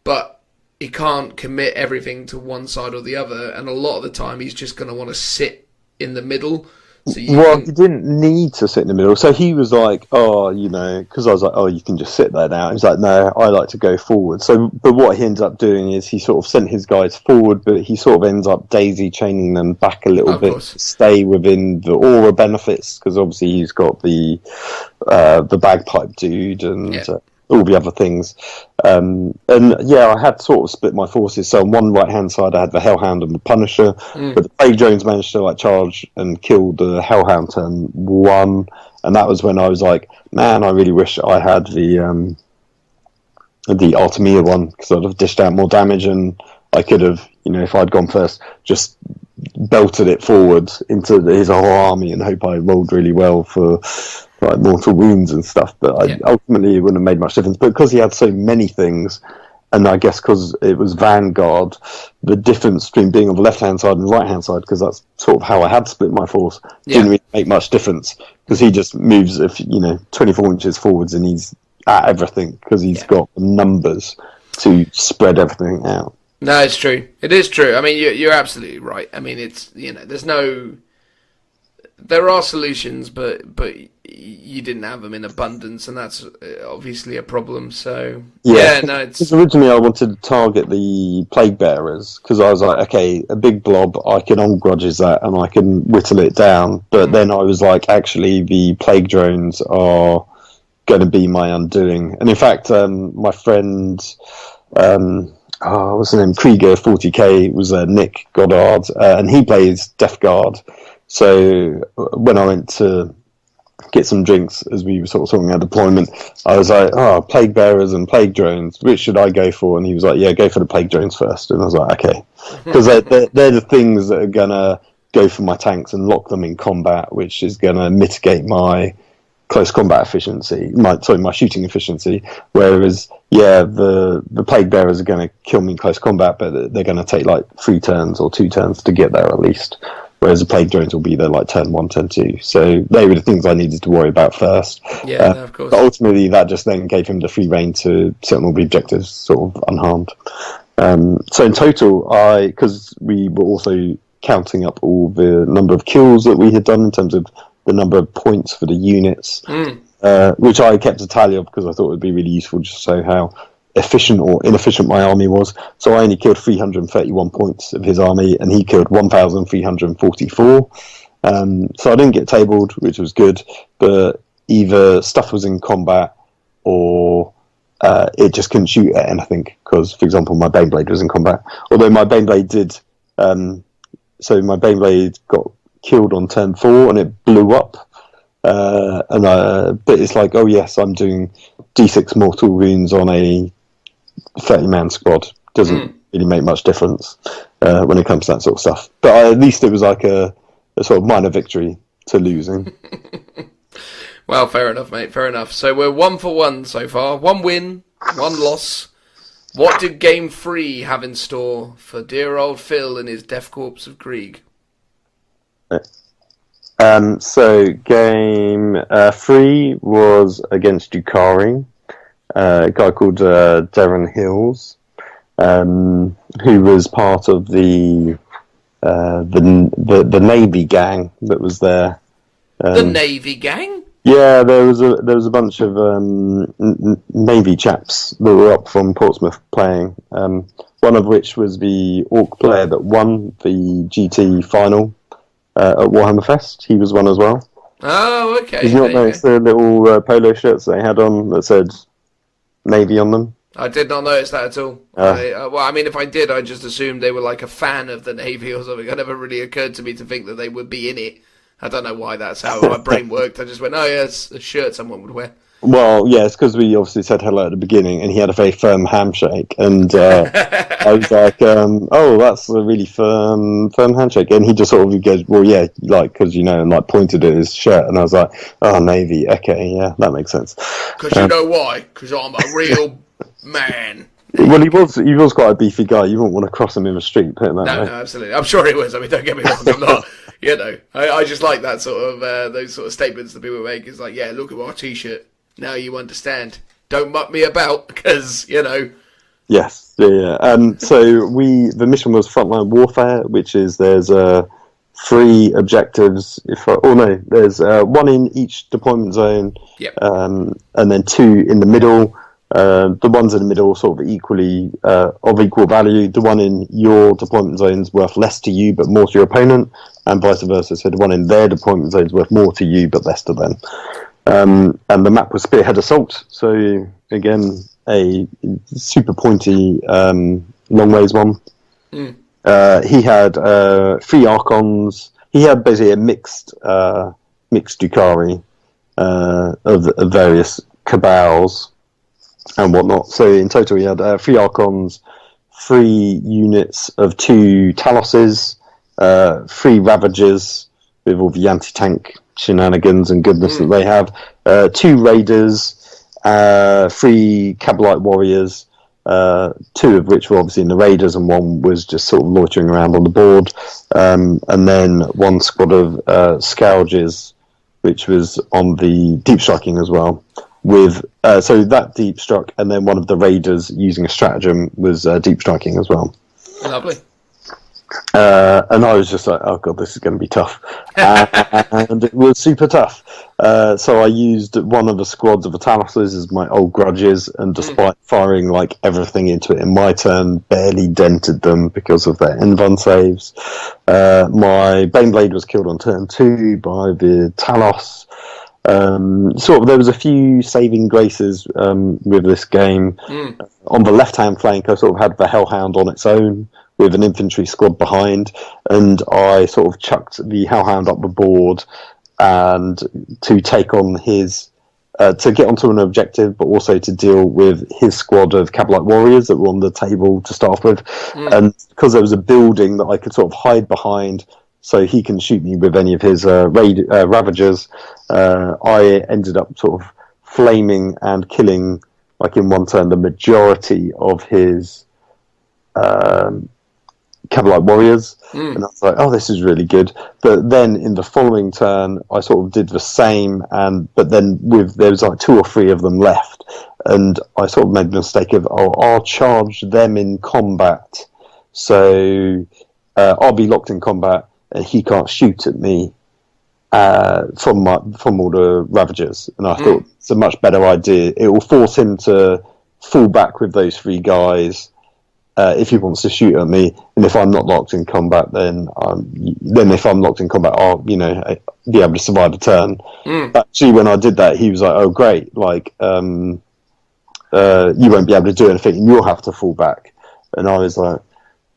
but he can't commit everything to one side or the other, and a lot of the time he's just going to want to sit in the middle. So he didn't need to sit in the middle. So he was like, because I was like, oh, you can just sit there now. He's like, no, I like to go forward. So, but what he ends up doing is he sort of sent his guys forward, but he sort of ends up daisy chaining them back a little bit to stay within the aura benefits, because obviously he's got the bagpipe dude and all the other things. I had sort of split my forces. So on one right-hand side, I had the Hellhound and the Punisher, but the Plague Drones managed to charge and kill the Hellhound turn 1, and that was when I was like, man, I really wish I had the Artemia one, because I'd have dished out more damage, and I could have, if I'd gone first, just belted it forward into his whole army and hope I rolled really well for mortal wounds and stuff. But ultimately it wouldn't have made much difference. But because he had so many things, and I guess because it was Vanguard, the difference between being on the left-hand side and right-hand side, because that's sort of how I had split my force, didn't really make much difference, because he just moves 24 inches forwards and he's at everything, because he's got the numbers to spread everything out. No, it's true. It is true. I mean, you're absolutely right. I mean, it's, there are solutions, but you didn't have them in abundance, and that's obviously a problem. So Because originally I wanted to target the plague bearers, because I was like, okay, a big blob, I can ungrudges that and I can whittle it down. But then I was like, actually, the plague drones are going to be my undoing. And in fact, my friend, what's his name? Krieger 40k was Nick Goddard, and he plays Death Guard. So when I went to get some drinks, as we were sort of talking about deployment, I was like, plague bearers and plague drones, which should I go for? And he was like, yeah, go for the plague drones first. And I was like, okay, because they're the things that are gonna go for my tanks and lock them in combat, which is gonna mitigate my close combat efficiency, my shooting efficiency. Whereas the plague bearers are going to kill me in close combat, but they're going to take 3 turns or 2 turns to get there at least. whereas the plague drones will be there like turn 1, turn 2. So they were the things I needed to worry about first. Yeah, no, of course. But ultimately, that just then gave him the free reign to sit on all the objectives sort of unharmed. So in total, because we were also counting up all the number of kills that we had done in terms of the number of points for the units, which I kept a tally of because I thought it would be really useful just to show how efficient or inefficient my army was. So I only killed 331 points of his army, and he killed 1,344. So I didn't get tabled, which was good, but either stuff was in combat or it just couldn't shoot at anything because, for example, my Baneblade was in combat. Although my Baneblade did... so my Baneblade got killed on turn 4 and it blew up. But it's like, oh yes, I'm doing D6 mortal wounds on a 30-man squad. Doesn't really make much difference when it comes to that sort of stuff. But at least it was like a sort of minor victory to losing. Well, fair enough, mate. Fair enough. So we're 1 for 1 so far. 1 win, 1 loss. What did Game 3 have in store for dear old Phil and his Death Corps of Krieg? So Game 3 was against Dukari, a guy called Darren Hills, who was part of the Navy gang that was there. The Navy gang? Yeah, there was a bunch of Navy chaps that were up from Portsmouth playing. One of which was the Orc player that won the GT final at Warhammer Fest. He was one as well. Oh, okay. Did you not notice the little polo shirts they had on that said Navy on them? I did not notice that at all. Well, I mean, if I did, I just assumed they were like a fan of the Navy or something. It never really occurred to me to think that they would be in it. I don't know why that's how my brain worked. I just went, oh yeah, it's a shirt someone would wear. Well, yeah, it's because we obviously said hello at the beginning, and he had a very firm handshake, and I was like, "Oh, that's a really firm handshake," and he just sort of goes, "Well, yeah, like because and like pointed at his shirt, and I was like, "Oh, Navy, okay, yeah, that makes sense." Because you know why? Because I'm a real man. Well, he was quite a beefy guy. You wouldn't want to cross him in the street, put it that way. No, absolutely. I'm sure he was. I mean, don't get me wrong. I'm not. I just like that sort of those sort of statements that people make. It's like, yeah, look at our T-shirt. Now you understand. Don't muck me about, because Yes, yeah. So the mission was frontline warfare, which is there's 3 objectives. There's 1 in each deployment zone. Yep. And then 2 in the middle. The ones in the middle are sort of equally of equal value. The one in your deployment zone is worth less to you but more to your opponent, and vice versa. So the one in their deployment zone is worth more to you but less to them. And the map was Spearhead Assault. So again, a super pointy long range one. He had 3 Archons. He had basically a mixed Dukari of various cabals and whatnot. So in total, he had 3 Archons, 3 units of 2 Taloses, 3 Ravagers with all the anti-tank shenanigans and goodness that they have, 2 Raiders, 3 Cabalite Warriors, 2 of which were obviously in the Raiders, and 1 was just sort of loitering around on the board, and then 1 squad of Scourges, which was on the deep striking as well. With so that deep struck, and then 1 of the Raiders using a stratagem was deep striking as well. Lovely. And I was just like, oh god, this is going to be tough. And it was super tough. So I used 1 of the squads of the Taloses as my old grudges, and despite firing like everything into it in my turn, barely dented them because of their Envon saves. My Baneblade was killed on turn 2 by the Talos. There was a few saving graces with this game. On the left-hand flank, I sort of had the Hellhound on its own with an infantry squad behind, and I sort of chucked the Hellhound up the board and to take on his to get onto an objective, but also to deal with his squad of Cabalite Warriors that were on the table to start with. And because there was a building that I could sort of hide behind, so he can shoot me with any of his Ravagers, I ended up sort of flaming and killing, like in one turn, the majority of his cavalry warriors, and I was like, oh, this is really good. But then in the following turn, I sort of did the same, but then there was like 2 or 3 of them left, and I sort of made the mistake of, I'll charge them in combat, so I'll be locked in combat, and he can't shoot at me from all the Ravagers. And I thought it's a much better idea. It will force him to fall back with those 3 guys. If he wants to shoot at me, and if I'm not locked in combat, then if I'm locked in combat, I'll be able to survive a turn. Actually, when I did that, he was like, "Oh, great! Like, you won't be able to do anything, and you'll have to fall back." And I was like,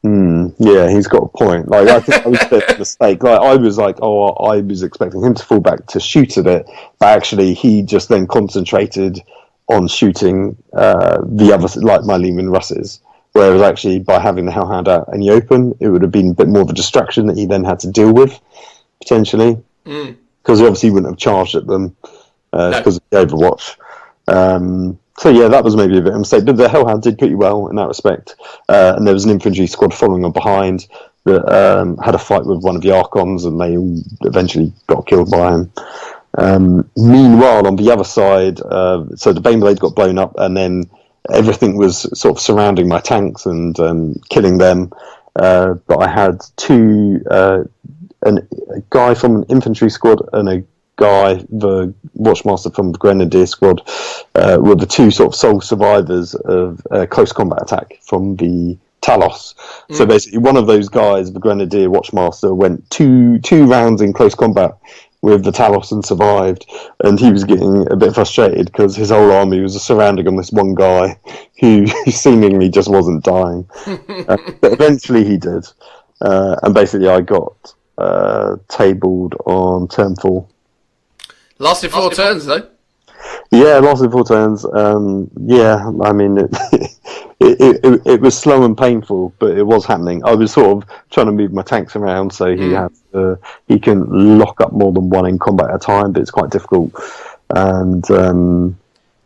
yeah, he's got a point. Like, I think I was a bit of a mistake. Like, I was like, I was expecting him to fall back to shoot at it, but actually, he just then concentrated on shooting the other, like my Leman Russes. Whereas actually, by having the Hellhound out in the open, it would have been a bit more of a distraction that he then had to deal with, potentially. Because he obviously wouldn't have charged at them because of the Overwatch. So yeah, that was maybe a bit of a mistake. But the Hellhound did pretty well in that respect. And there was an infantry squad following on behind that had a fight with one of the Archons, and they eventually got killed by him. Meanwhile, on the other side, so the Baneblade got blown up, and then everything was sort of surrounding my tanks and killing them. But I had 2, a guy from an infantry squad and a guy, the Watchmaster from the Grenadier squad, were the 2 sort of sole survivors of a close combat attack from the Talos. So basically, one of those guys, the Grenadier Watchmaster, went two rounds in close combat with the Talos and survived, and he was getting a bit frustrated because his whole army was surrounding on this one guy who seemingly just wasn't dying. But eventually he did, and basically I got tabled on turn 4. Lasted 4 turns though. Yeah, lasted 4 turns. Yeah, I mean, it was slow and painful, but it was happening. I was sort of trying to move my tanks around so he can lock up more than 1 in combat at a time, but it's quite difficult. And do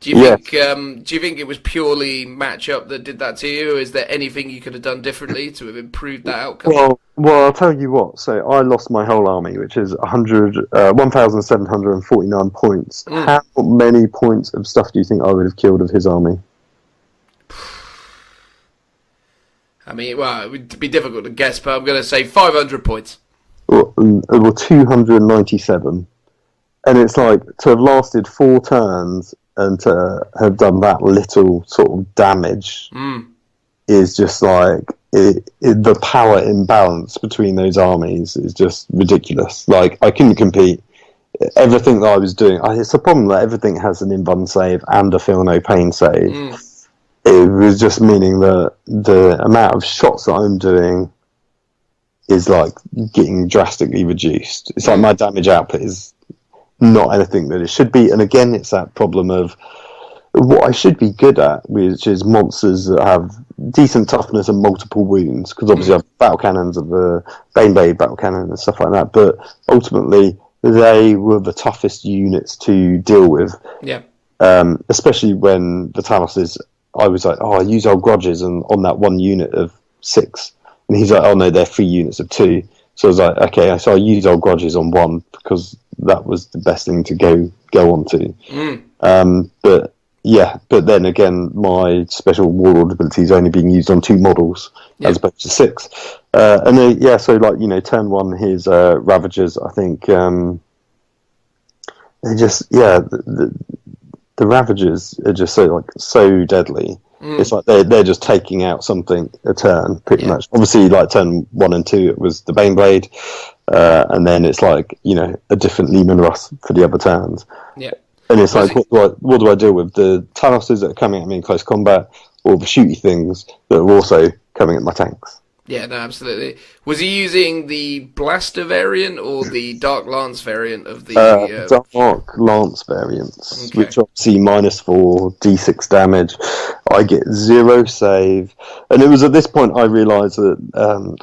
you think it was purely matchup that did that to you, or is there anything you could have done differently to have improved that outcome? Well, I'll tell you what. So I lost my whole army, which is 1,749 points. How many points of stuff do you think I would have killed of his army? I mean, well, it would be difficult to guess, but I'm going to say 500 points. Well, 297. And it's like, to have lasted 4 turns and to have done that little sort of damage is just like, the power imbalance between those armies is just ridiculous. Like, I couldn't compete. Everything that I was doing, it's a problem that everything has an invuln save and a feel no pain save. It was just meaning that the amount of shots that I'm doing is like getting drastically reduced. It's like my damage output is not anything that it should be. And again, it's that problem of what I should be good at, which is monsters that have decent toughness and multiple wounds, because obviously I have battle cannons of the Baneblade battle cannon and stuff like that, but ultimately they were the toughest units to deal with. Yeah. Especially when the Talos is, I was like, I use old grudges and on that 1 unit of 6. And he's like, oh no, they're 3 units of 2. So I was like, okay, so I use old grudges on 1 because that was the best thing to go on to. But then again, my special warlord ability is only being used on 2 models as opposed to 6. And then, so like, turn 1, his Ravagers, I think, they just, the Ravagers are just so deadly. It's like they're just taking out something a turn, pretty much. Obviously, like turn 1 and 2, it was the Baneblade, and then it's like a different Leman Russ for the other turns. Yeah, and it's like what do I deal with? The Taloses that are coming at me in close combat, or the shooty things that are also coming at my tanks? Yeah, no, absolutely. Was he using the Blaster variant or the Dark Lance variant of the... Dark Lance variants, which obviously -4 D6 damage. I get 0 save. And it was at this point I realised that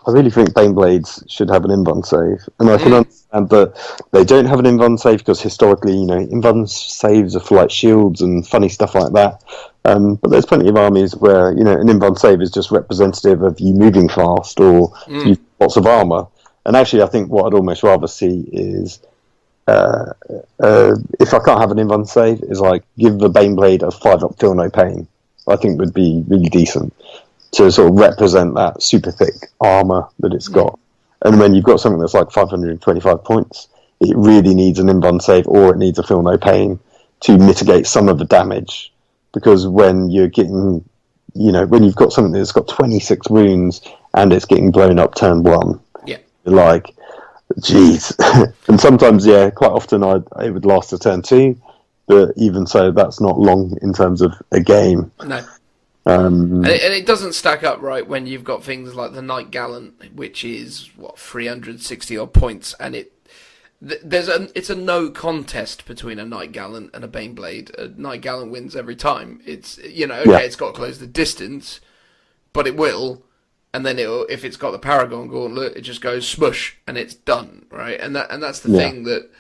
I really think Baneblades should have an invuln save. And I can understand that they don't have an invuln save because historically, invuln saves are for like shields and funny stuff like that. But there's plenty of armies where, an invuln save is just representative of you moving fast or you lots of armour. And actually, I think what I'd almost rather see is if I can't have an invuln save, is like give the Baneblade a 5-up feel no pain. I think would be really decent to sort of represent that super thick armour that it's got. And when you've got something that's like 525 points, it really needs an invuln save or it needs a feel no pain to mitigate some of the damage. Because when you're getting, when you've got something that's got 26 wounds and it's getting blown up turn 1, you're like, jeez. And sometimes, quite often it would last a turn 2, but even so, that's not long in terms of a game. No. And it doesn't stack up right when you've got things like the Knight Gallant, which is, 360 odd points, and it's a no contest between a Knight Gallant and a Baneblade. A Knight Gallant wins every time. It's, it's got to close the distance, but it will. And then if it's got the Paragon Gauntlet, it just goes smush and it's done, right? And that's the thing that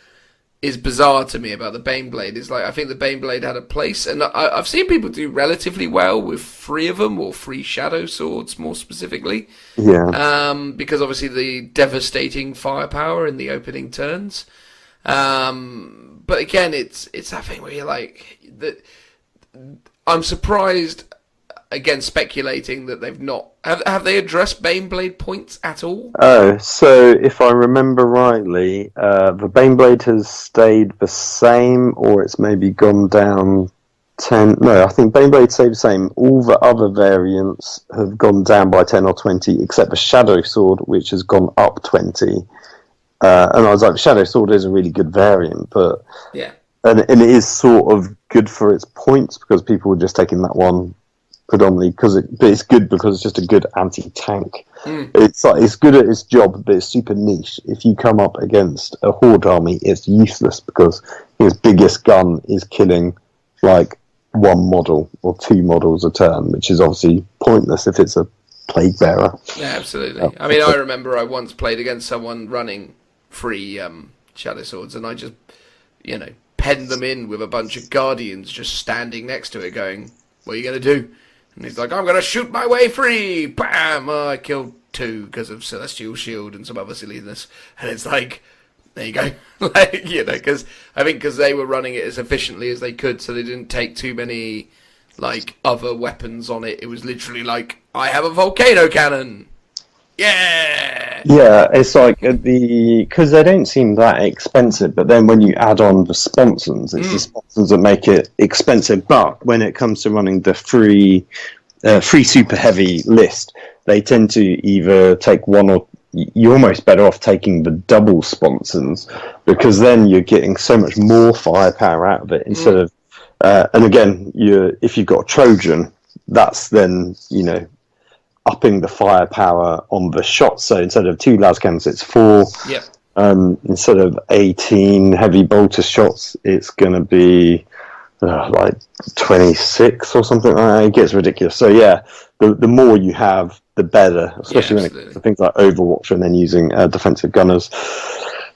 is bizarre to me about the Baneblade. Is like I think the Baneblade had a place, and I've seen people do relatively well with 3 of them or 3 Shadow Swords, more specifically. Yeah. Because obviously the devastating firepower in the opening turns. But again, it's that thing where you're like that. I'm surprised. Again, speculating that they've not... Have they addressed Baneblade points at all? Oh, so if I remember rightly, the Baneblade has stayed the same, or it's maybe gone down 10... No, I think Baneblade stayed the same. All the other variants have gone down by 10 or 20, except the Shadow Sword, which has gone up 20. And I was like, Shadow Sword is a really good variant, but... Yeah. And it is sort of good for its points, because people were just taking that one... predominantly but it's good because it's just a good anti-tank. It's good at its job, but it's super niche. If you come up against a horde army, it's useless because his biggest gun is killing like 1 model or 2 models a turn, which is obviously pointless if it's a plague bearer. Yeah, absolutely. I mean, I remember I once played against someone running 3 Shadow Swords, and I just penned them in with a bunch of Guardians just standing next to it going, what are you going to do? And he's like, I'm going to shoot my way free! Bam! Oh, I killed 2 because of Celestial Shield and some other silliness. And it's like, there you go. Because I think because they were running it as efficiently as they could, so they didn't take too many, other weapons on it. It was literally like, I have a volcano cannon! Yeah! Yeah, it's like because they don't seem that expensive, but then when you add on the sponsons, it's the sponsons that make it expensive. But when it comes to running the free super heavy list, they tend to either take one or you're almost better off taking the double sponsons, because then you're getting so much more firepower out of it instead of. And again, if you've got a Trojan, that's then upping the firepower on the shots. So instead of 2 las cannons, it's 4. Yeah. Instead of 18 heavy bolter shots, it's going to be like 26 or something like that. It gets ridiculous. So yeah, the more you have, the better, especially when it comes to things like Overwatch and then using defensive gunners.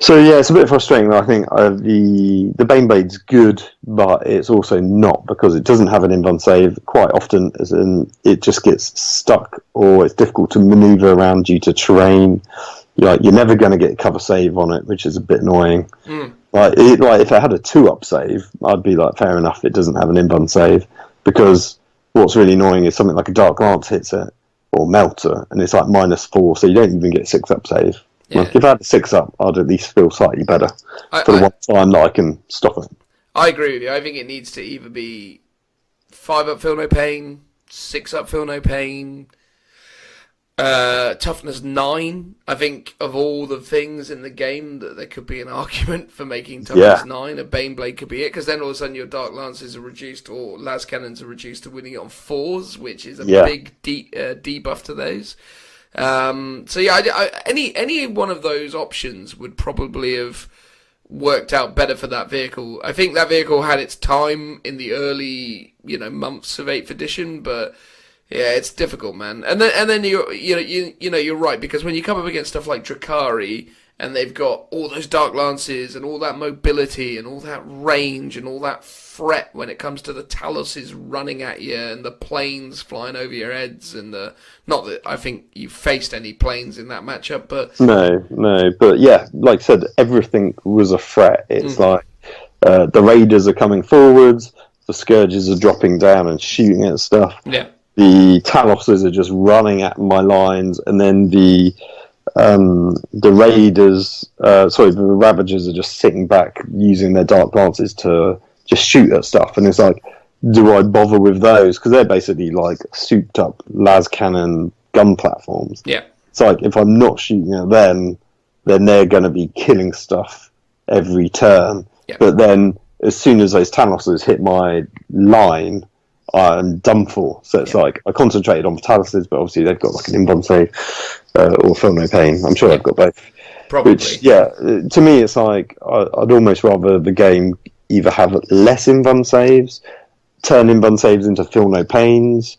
So yeah, it's a bit frustrating. I think the Baneblade's good, but it's also not, because it doesn't have an invuln save quite often, as in it just gets stuck, or it's difficult to maneuver around due to terrain. You're never going to get a cover save on it, which is a bit annoying. Like if it had a 2-up save, I'd be like, fair enough, it doesn't have an invuln save, because what's really annoying is something like a Dark Lance hits it, or Melter, and it's like -4, so you don't even get a 6-up save. Yeah. Like if I had a 6-up, I'd at least feel slightly better for the one time that I can stop it. I agree with you. I think it needs to either be 5-up feel no pain, 6-up feel no pain, toughness 9. I think of all the things in the game that there could be an argument for making toughness 9, a Baneblade could be it, because then all of a sudden your Dark Lances are reduced, or las cannons are reduced to winning it on 4s, which is a big debuff to those. So yeah, any one of those options would probably have worked out better for that vehicle. I think that vehicle had its time in the early, months of 8th edition, but yeah, it's difficult, man. And then you're right, because when you come up against stuff like Drakari, and they've got all those Dark Lances and all that mobility and all that range and all that threat when it comes to the Taloses running at you and the planes flying over your heads, and not that I think you faced any planes in that matchup, but no, but yeah, like I said, everything was a threat. It's like the Raiders are coming forwards, the Scourges are dropping down and shooting at stuff. Yeah, the Taloses are just running at my lines, and then the Raiders, the Ravagers are just sitting back using their Dark Lances to just shoot at stuff. And it's like, do I bother with those? Because they're basically like souped up las cannon gun platforms. Yeah. It's like, if I'm not shooting at them, then they're going to be killing stuff every turn. Yeah. But then as soon as those Taloses hit my line, I'm done for. So it's like, I concentrated on Taloses, but obviously they've got like an invuln save or feel no pain. I'm sure I've got both. Probably. Which, yeah, to me it's like, I'd almost rather the game either have less invuln saves, turn invuln saves into feel no pains,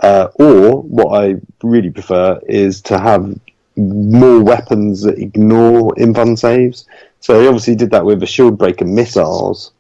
or what I really prefer is to have more weapons that ignore invuln saves. So they obviously did that with the shield breaker missiles,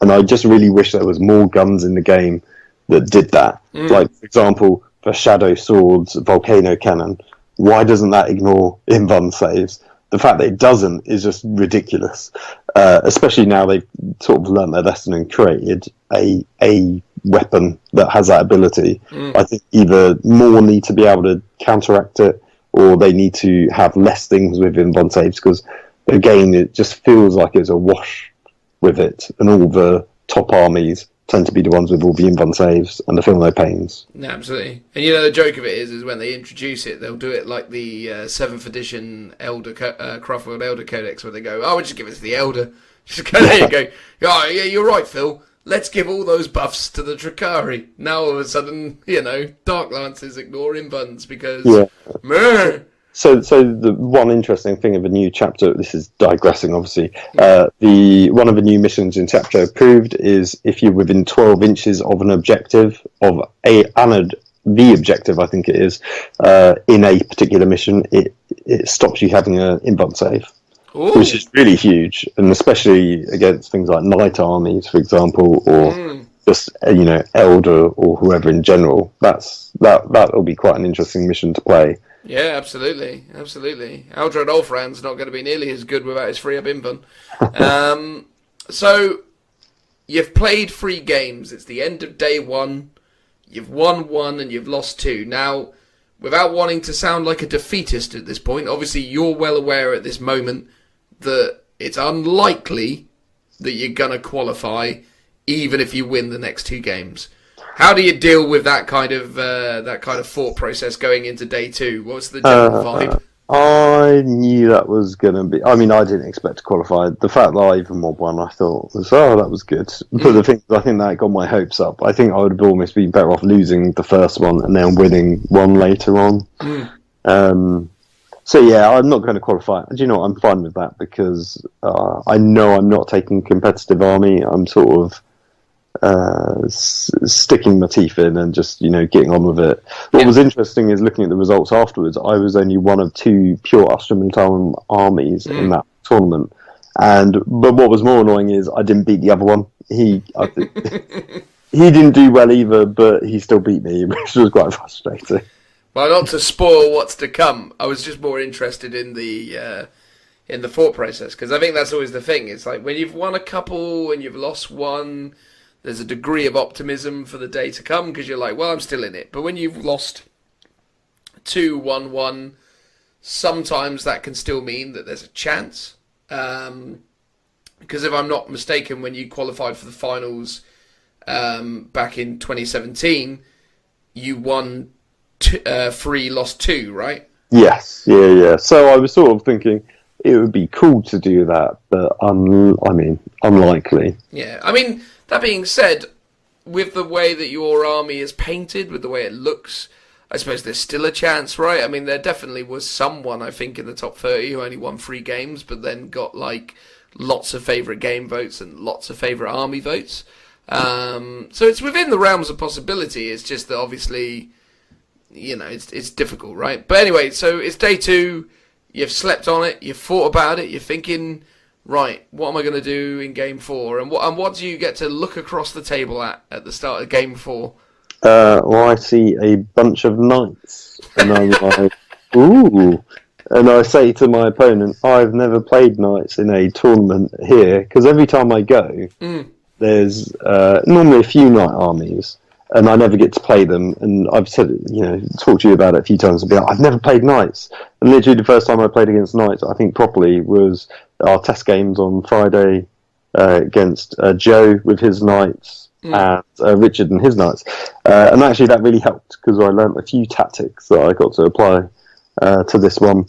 and I just really wish there was more guns in the game that did that. Like, for example, the Shadow Sword's Volcano Cannon, why doesn't that ignore invuln saves? The fact that it doesn't is just ridiculous, especially now they've sort of learnt their lesson and created a weapon that has that ability. I think either more need to be able to counteract it, or they need to have less things with invuln saves, because again, it just feels like it's a wash with it, and all the top armies tend to be the ones with all the invuln saves and the feel no pains. No, absolutely. And the joke of it is when they introduce it, they'll do it like the 7th edition Craftworld Elder Codex, where they go, we'll just give it to the Elder. Just go there and go, oh, yeah, you're right, Phil. Let's give all those buffs to the Drakari. Now all of a sudden, Dark Lances ignore invuns because... Meh. So the one interesting thing of a new chapter, this is digressing obviously, one of the new missions in chapter approved is if you're within 12 inches of an objective, of the objective I think it is, in a particular mission, it stops you having an invuln save. Ooh. Which is really huge, and especially against things like night armies, for example, or just Elder or whoever in general. That'll be quite an interesting mission to play. Yeah, absolutely. Eldred Olfran's not going to be nearly as good without his free up invuln. So, you've played 3 games. It's the end of day 1. You've won 1 and you've lost 2. Now, without wanting to sound like a defeatist at this point, obviously you're well aware at this moment that it's unlikely that you're going to qualify even if you win the next 2 games. How do you deal with that kind of thought process going into day 2? What's the general vibe? I knew that was going to be... I mean, I didn't expect to qualify. The fact that I even mob 1, I thought, that was good. But the thing, I think that got my hopes up. I think I would have almost been better off losing the first one and then winning 1 later on. So yeah, I'm not going to qualify. Do you know what? I'm fine with that, because I know I'm not taking competitive army. I'm sort of sticking my teeth in and just getting on with it. What was interesting is looking at the results afterwards. I was only one of 2 pure Austromilitarum armies in that tournament, but what was more annoying is I didn't beat the other one. He didn't do well either, but he still beat me, which was quite frustrating. Well, not to spoil what's to come, I was just more interested in the thought process, because I think that's always the thing. It's like when you've won a couple and you've lost 1, there's a degree of optimism for the day to come, because you're like, well, I'm still in it. But when you've lost 2, 1, 1, sometimes that can still mean that there's a chance. Because if I'm not mistaken, when you qualified for the finals back in 2017, you won 3, lost 2, right? Yes, yeah. So I was sort of thinking it would be cool to do that, but unlikely. Yeah, I mean, that being said, with the way that your army is painted, with the way it looks, I suppose there's still a chance, right? I mean, there definitely was someone, I think, in the top 30 who only won 3 games, but then got, lots of favourite game votes and lots of favourite army votes. So it's within the realms of possibility. It's just that obviously, it's difficult, right? But anyway, so it's day 2. You've slept on it. You've thought about it. You're thinking, right, what am I going to do in game 4? And what do you get to look across the table at the start of game 4? Well, I see a bunch of knights, and I'm like, ooh. And I say to my opponent, I've never played knights in a tournament here, because every time I go, there's normally a few knight armies, and I never get to play them. And I've said, talked to you about it a few times, and be like, I've never played knights. And literally the first time I played against knights, I think properly, was our test games on Friday against Joe with his knights. And Richard and his knights, and actually that really helped because I learnt a few tactics that I got to apply to this one.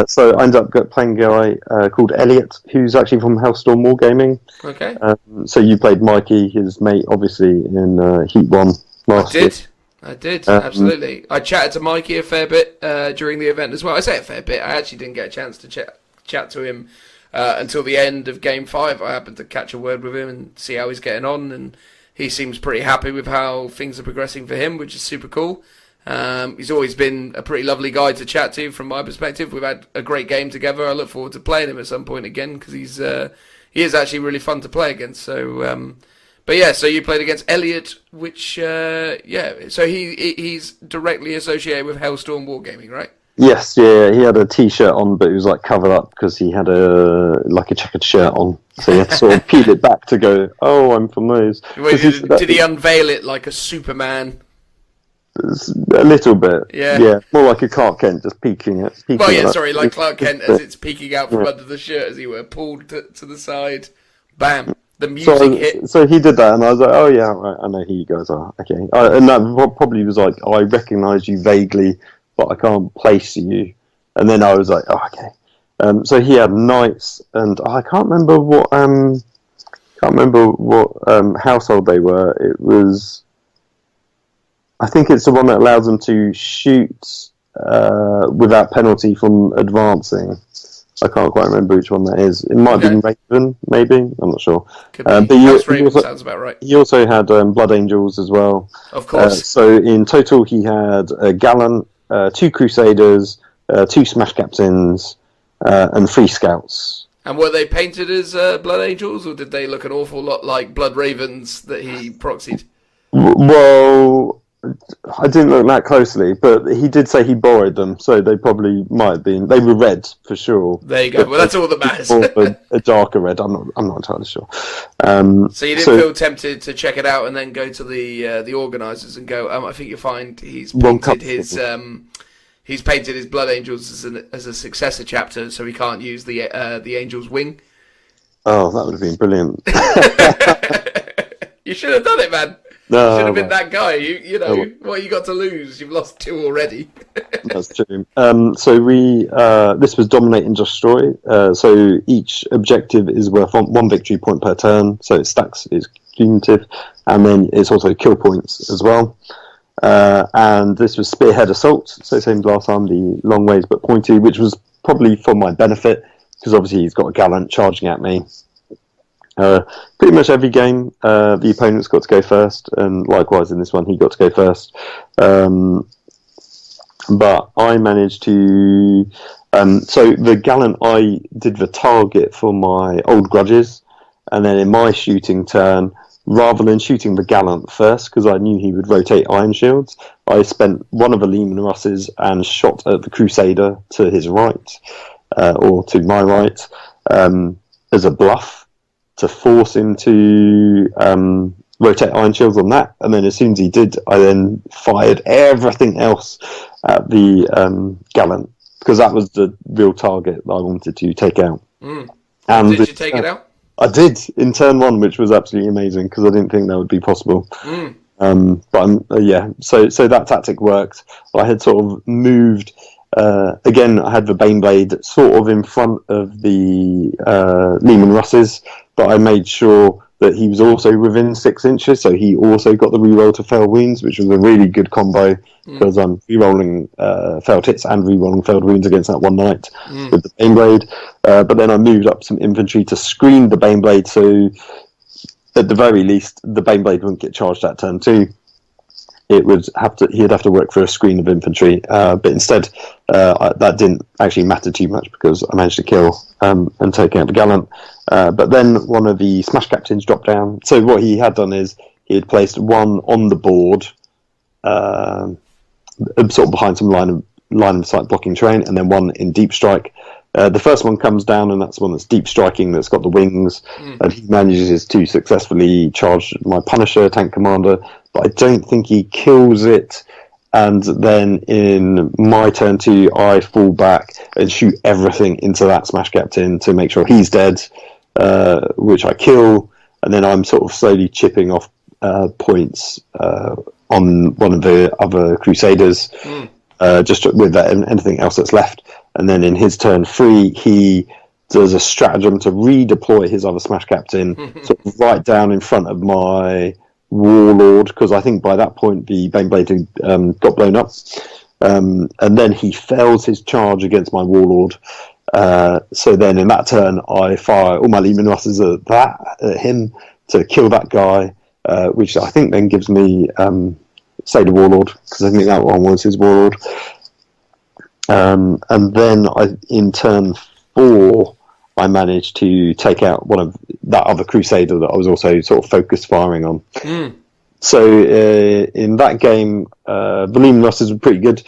So I ended up playing a guy called Elliot, who's actually from Hellstorm Wargaming. Okay. So you played Mikey, his mate, obviously in Heat 1 last year. I did, absolutely. I chatted to Mikey a fair bit during the event as well. I say a fair bit. I actually didn't get a chance to chat to him until the end of Game 5. I happened to catch a word with him and see how he's getting on, and he seems pretty happy with how things are progressing for him, which is super cool. He's always been a pretty lovely guy to chat to from my perspective. We've had a great game together. I look forward to playing him at some point again because he is actually really fun to play against. So, but yeah, so you played against Elliot, which so he's directly associated with Hellstorm Wargaming, right? Yes, yeah, he had a T-shirt on, but it was like covered up because he had a checkered shirt on, so he had to sort of peel it back to go, oh, I'm from those. Wait, did he unveil it like a Superman? A little bit, yeah, more like a Clark Kent, just peeking it. Well, yeah, sorry, like Clark Kent as it's peeking out from under the shirt, as he were, pulled to the side, bam, the music hit. So he did that, and I was like, oh yeah, right, I know who you guys are, okay. And that probably was like, I recognise you vaguely, but I can't place you. And then I was like, oh, okay. So he had knights, and I can't remember what household they were. It was, I think it's the one that allows them to shoot without penalty from advancing. I can't quite remember which one that is. It might be Raven, maybe. I'm not sure. But Raven sounds about right. He also had Blood Angels as well. Of course. So in total, he had a Gallant, 2 Crusaders, 2 Smash Captains, and 3 Scouts. And were they painted as Blood Angels, or did they look an awful lot like Blood Ravens that he proxied? Well, I didn't look that closely, but he did say he borrowed them, so they probably might have been. They were red for sure. There you go. Well, that's all that matters. a darker red. I'm not entirely sure. So you didn't feel tempted to check it out and then go to the organisers and go, I think you'll find he's painted his Blood Angels as a successor chapter, so he can't use the Angel's Wing. Oh, that would have been brilliant. You should have done it, man. No, should have been that guy. What you got to lose? You've lost 2 already. That's true. So this was dominate and destroy. So each objective is worth 1 victory point per turn. So it stacks, it's cumulative, and then it's also kill points as well. And this was spearhead assault. So same as last time, the long ways but pointy, which was probably for my benefit because obviously he's got a Gallant charging at me. Pretty much every game, the opponent's got to go first, and likewise in this one, he got to go first. But I managed to... so the Gallant, I did the target for my old grudges, and then in my shooting turn, rather than shooting the Gallant first, because I knew he would rotate Iron Shields, I spent one of the Lehman Russes and shot at the Crusader to his right, or to my right, as a bluff, to force him to rotate Iron Shields on that, and then as soon as he did, I then fired everything else at the Gallant, because that was the real target that I wanted to take out. And did you take it out? I did, in turn 1, which was absolutely amazing, because I didn't think that would be possible. So that tactic worked. I had sort of moved... again, I had the Baneblade sort of in front of the Lehman Russes, but I made sure that he was also within 6 inches, so he also got the reroll to fail wounds, which was a really good combo because I'm rerolling failed hits and rerolling failed wounds against that one knight with the Baneblade. But then I moved up some infantry to screen the Baneblade, so at the very least the Baneblade wouldn't get charged at turn 2. He'd have to work for a screen of infantry, but instead that didn't actually matter too much because I managed to kill and take out the Gallant. But then one of the Smash Captains dropped down. So what he had done is he had placed one on the board, sort of behind some line of sight blocking terrain, and then one in deep strike. The first one comes down, and that's the one that's deep striking, that's got the wings, and he manages to successfully charge my Punisher tank commander, but I don't think he kills it. And then in my turn 2, I fall back and shoot everything into that Smash Captain to make sure he's dead, which I kill, and then I'm sort of slowly chipping off points on one of the other Crusaders, just with that, and anything else that's left. And then in his turn 3, he does a stratagem to redeploy his other Smash Captain sort of right down in front of my Warlord, because I think by that point the Baneblade got blown up. And then he fails his charge against my Warlord. So then in that turn, I fire all my Leman Russes at him to kill that guy, which I think then gives me Sailor Warlord, because I think that one was his Warlord. And then in turn 4, I managed to take out one of that other Crusader that I was also sort of focused firing on. So in that game, the Leman Russes were pretty good.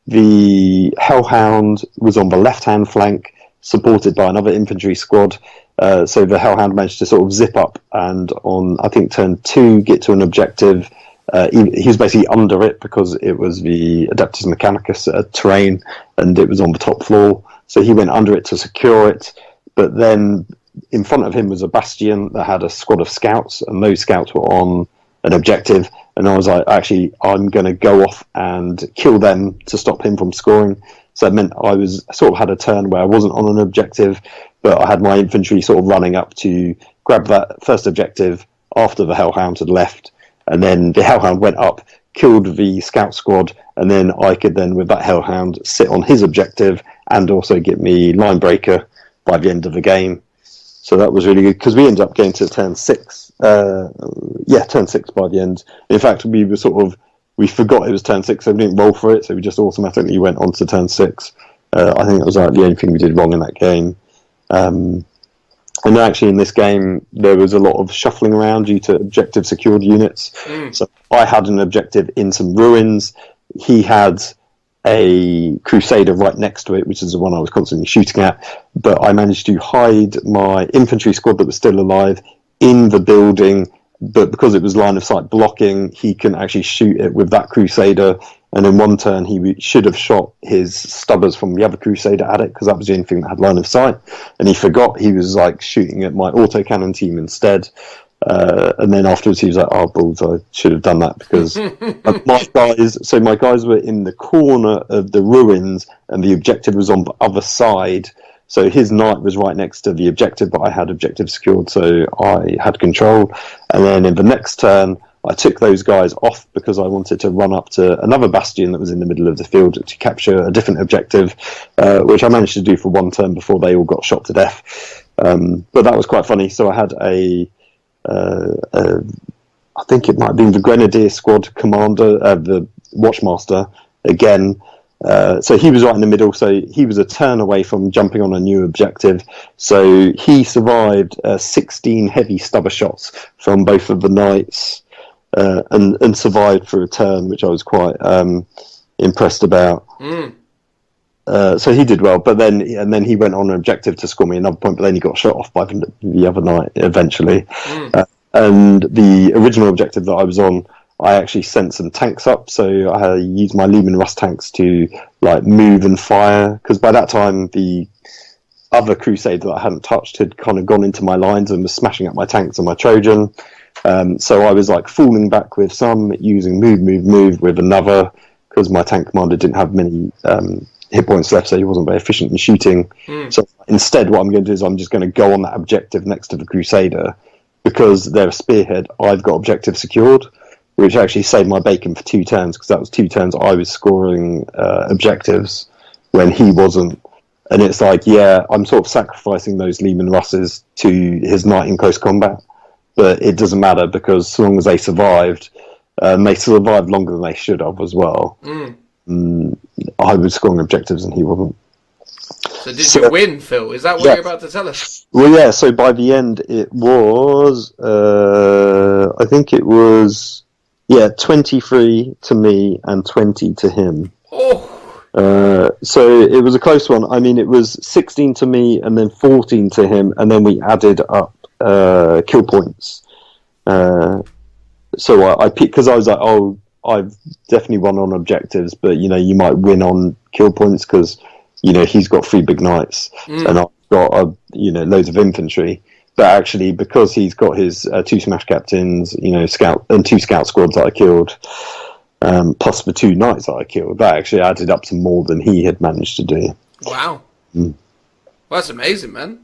The Hellhound was on the left-hand flank, supported by another infantry squad. So the Hellhound managed to sort of zip up and on, I think, turn 2, get to an objective. He was basically under it because it was the Adeptus Mechanicus terrain and it was on the top floor. So he went under it to secure it. But then in front of him was a Bastion that had a squad of scouts, and those scouts were on an objective. And I was like, actually, I'm going to go off and kill them to stop him from scoring. So it meant I was sort of had a turn where I wasn't on an objective, but I had my infantry sort of running up to grab that first objective after the Hellhound had left. And then the Hellhound went up, killed the scout squad, and then I could then, with that Hellhound, sit on his objective and also get me line breaker by the end of the game. So that was really good, because we ended up getting to turn 6. Turn 6 by the end. In fact, we forgot it was turn 6, so we didn't roll for it, so we just automatically went on to turn 6. I think that was like the only thing we did wrong in that game. And actually in this game, there was a lot of shuffling around due to objective secured units. So I had an objective in some ruins. He had a Crusader right next to it, which is the one I was constantly shooting at. But I managed to hide my infantry squad that was still alive in the building. But because it was line of sight blocking, he can actually shoot it with that Crusader. And in one turn, he should have shot his stubbers from the other Crusader at it, because that was the only thing that had line of sight. And he forgot. He was like shooting at my autocannon team instead. And then afterwards, he was like, "Oh, balls! I should have done that," because my guys were in the corner of the ruins, and the objective was on the other side. So his knight was right next to the objective, but I had objective secured, so I had control. And then in the next turn, I took those guys off because I wanted to run up to another Bastion that was in the middle of the field to capture a different objective, which I managed to do for one turn before they all got shot to death. But that was quite funny. So I had I think it might have been the Grenadier Squad commander, the Watchmaster, again. So he was right in the middle, so he was a turn away from jumping on a new objective. So he survived 16 heavy stubber shots from both of the knights, and survived for a turn, which I was quite impressed about. So he did well, but then he went on an objective to score me another point, but then he got shot off by the other knight eventually. And the original objective that I was on, I actually sent some tanks up, so I used my Leman Russ tanks to like move and fire, because by that time the other Crusader that I hadn't touched had kind of gone into my lines and was smashing up my tanks and my Trojan. So I was like falling back with some, using move with another, because my tank commander didn't have many hit points left, so he wasn't very efficient in shooting. So instead what I'm going to do is I'm just going to go on that objective next to the Crusader, because they're a spearhead, I've got objective secured, which actually saved my bacon for 2 turns, because that was 2 turns I was scoring objectives when he wasn't. And it's like, yeah, I'm sort of sacrificing those Lehman Russes to his knight in close combat, but it doesn't matter, because so long as they survived longer than they should have as well. I was scoring objectives and he wasn't. So did you win, Phil? Is that what you're about to tell us? Well, yeah, so by the end it was, I think it was, 23 to me and 20 to him. So it was a close one. I mean, it was 16 to me and then 14 to him, and then we added up kill points. So I picked, because I was like, oh, I've definitely won on objectives, but, you might win on kill points because, he's got 3 big knights and I've got, loads of infantry. But actually, because he's got his 2 smash captains, scout and 2 scout squads that I killed, plus the 2 knights that I killed, that actually added up to more than he had managed to do. Wow. Well, that's amazing, man.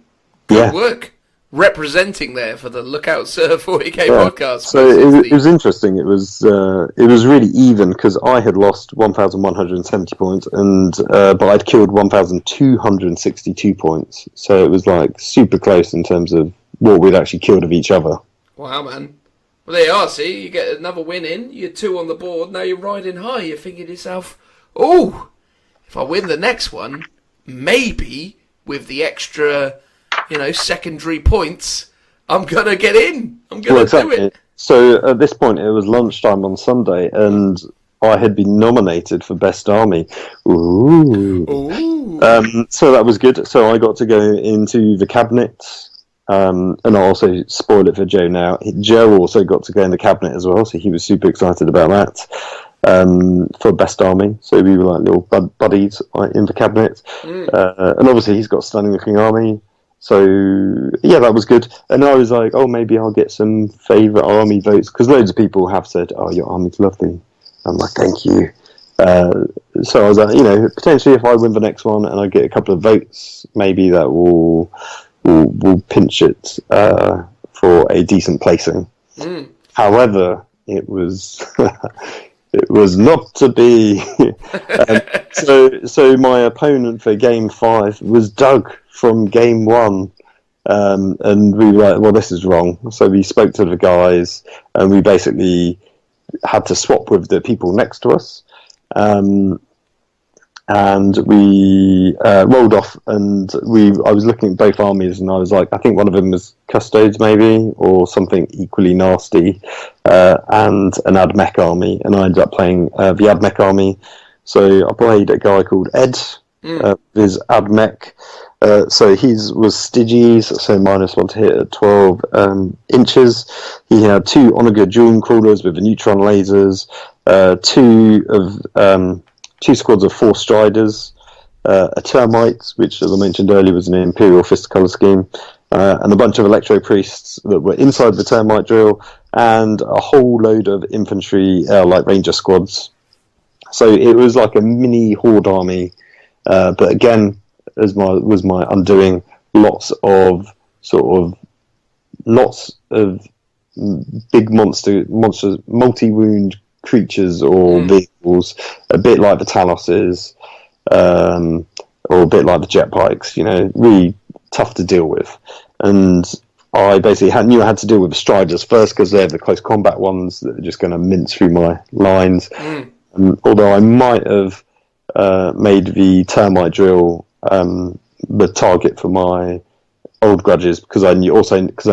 Good work. Representing there for the Lookout Sir 40k podcast. So it was interesting. It was really even, because I had lost 1,170 points, and but I'd killed 1,262 points. So it was like super close in terms of what we'd actually killed of each other. Wow, man. Well, there you are. See, you get another win in. You're 2 on the board. Now you're riding high. You're thinking to yourself, "Oh, if I win the next one, maybe with the extra." Secondary points, I'm going to get in. I'm going to do it. So at this point, it was lunchtime on Sunday, and I had been nominated for Best Army. Ooh. So that was good. So I got to go into the cabinet, and I'll also spoil it for Joe now. Joe also got to go in the cabinet as well, so he was super excited about that. For Best Army, so we were like little buddies in the cabinet, and obviously he's got a stunning looking army. So, yeah, that was good. And I was like, oh, maybe I'll get some favourite army votes, because loads of people have said, oh, your army's lovely. I'm like, thank you. So I was like, potentially if I win the next one and I get a couple of votes, maybe that will pinch it for a decent placing. However, it was it was not to be. So my opponent for game 5 was Doug from game 1, and we were like, well, this is wrong. So we spoke to the guys, and we basically had to swap with the people next to us, and we rolled off, and I was looking at both armies, and I was like, I think one of them was Custodes maybe, or something equally nasty, and an Admech army, and I ended up playing the Admech army. So I played a guy called Ed, his Admech. So his was Styges, so -1 to hit at 12 inches. He had 2 Onager Jewel Crawlers with the neutron lasers, 2 squads of 4 Striders, a Termite, which, as I mentioned earlier, was an Imperial Fist colour scheme, and a bunch of Electro Priests that were inside the Termite drill, and a whole load of infantry, like Ranger squads. So it was like a mini horde army, but again, was my undoing. Lots of big monsters, multi-wound creatures or vehicles, a bit like the Taloses, or a bit like the jet pikes. Really tough to deal with. And I basically knew I had to deal with the Striders first, because they're the close combat ones that are just going to mince through my lines. Although I might have made the Termite drill the target for my old grudges, because I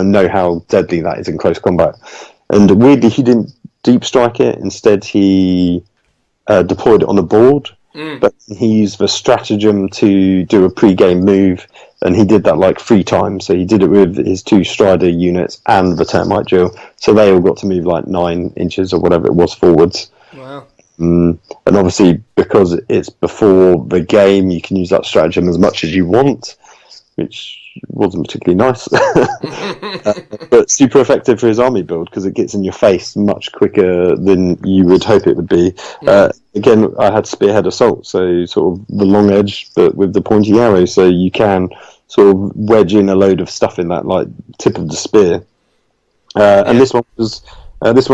know how deadly that is in close combat. And weirdly, he didn't deep strike it. Instead, he deployed it on the board, but he used the stratagem to do a pre-game move, and he did that like 3 times. So he did it with his 2 Strider units and the Termite drill, so they all got to move like 9 inches or whatever it was forwards. Wow. And obviously, because it's before the game, you can use that stratagem as much as you want, which wasn't particularly nice. But super effective for his army build, because it gets in your face much quicker than you would hope it would be. Again, I had Spearhead Assault, so sort of the long edge, but with the pointy arrow, so you can sort of wedge in a load of stuff in that, like tip of the spear. And this one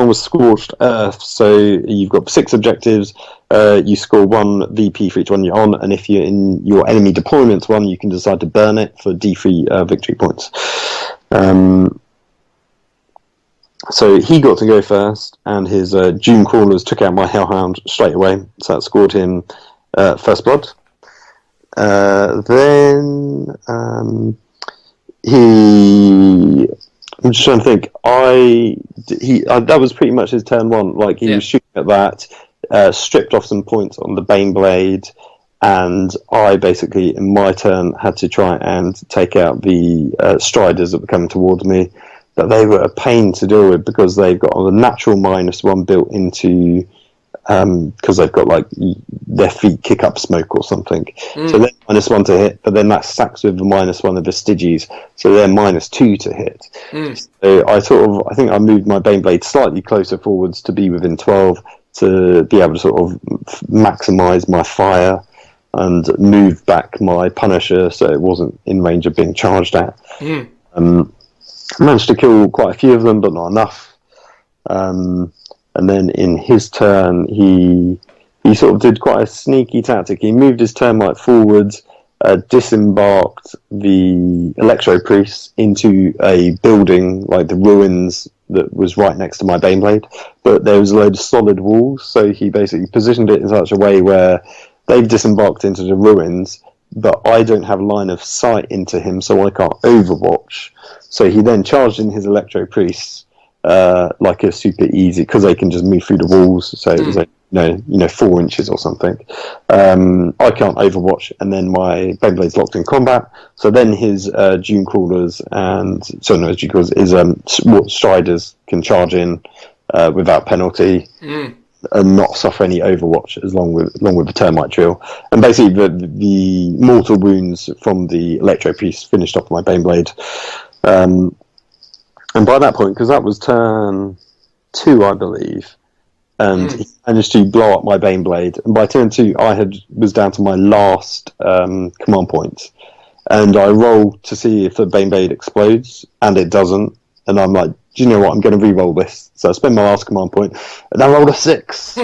was Scorched Earth. So you've got 6 objectives. You score 1 VP for each one you're on, and if you're in your enemy deployment one, you can decide to burn it for D3 victory points. So he got to go first, and his Doom Crawlers took out my Hellhound straight away. So that scored him first blood. Then I'm just trying to think. That was pretty much his turn 1. Like he was shooting at that, stripped off some points on the Baneblade, and I basically, in my turn, had to try and take out the Striders that were coming towards me. But they were a pain to deal with because they've got a natural -1 built into, because they've got like their feet kick up smoke or something. So they're -1 to hit, but then that stacks with the -1 of the Stygies, so they're -2 to hit. So I think I moved my Baneblade slightly closer forwards to be within 12 to be able to sort of maximise my fire and move back my Punisher so it wasn't in range of being charged at. Managed to kill quite a few of them, but not enough. And then in his turn, he sort of did quite a sneaky tactic. He moved his termite forwards, disembarked the Electro Priests into a building, like the ruins that was right next to my Baneblade. But there was a load of solid walls, so he basically positioned it in such a way where they've disembarked into the ruins, but I don't have line of sight into him, so I can't overwatch. So he then charged in his Electro Priests like a super easy, because they can just move through the walls. So it was like 4 inches or something. I can't overwatch, and then my Beyblade's locked in combat. So then his Doom Crawlers his Striders can charge in without penalty. And not suffer any overwatch along with the termite drill. And basically the mortal wounds from the Electro Piece finished off my Baneblade. And by that point, because that was turn 2, I believe, and he managed to blow up my Baneblade. And by turn 2, I was down to my last command point. And I rolled to see if the Baneblade explodes, and it doesn't. And I'm like, do you know what? I'm going to re-roll this. So I spend my last command point, and I rolled a 6.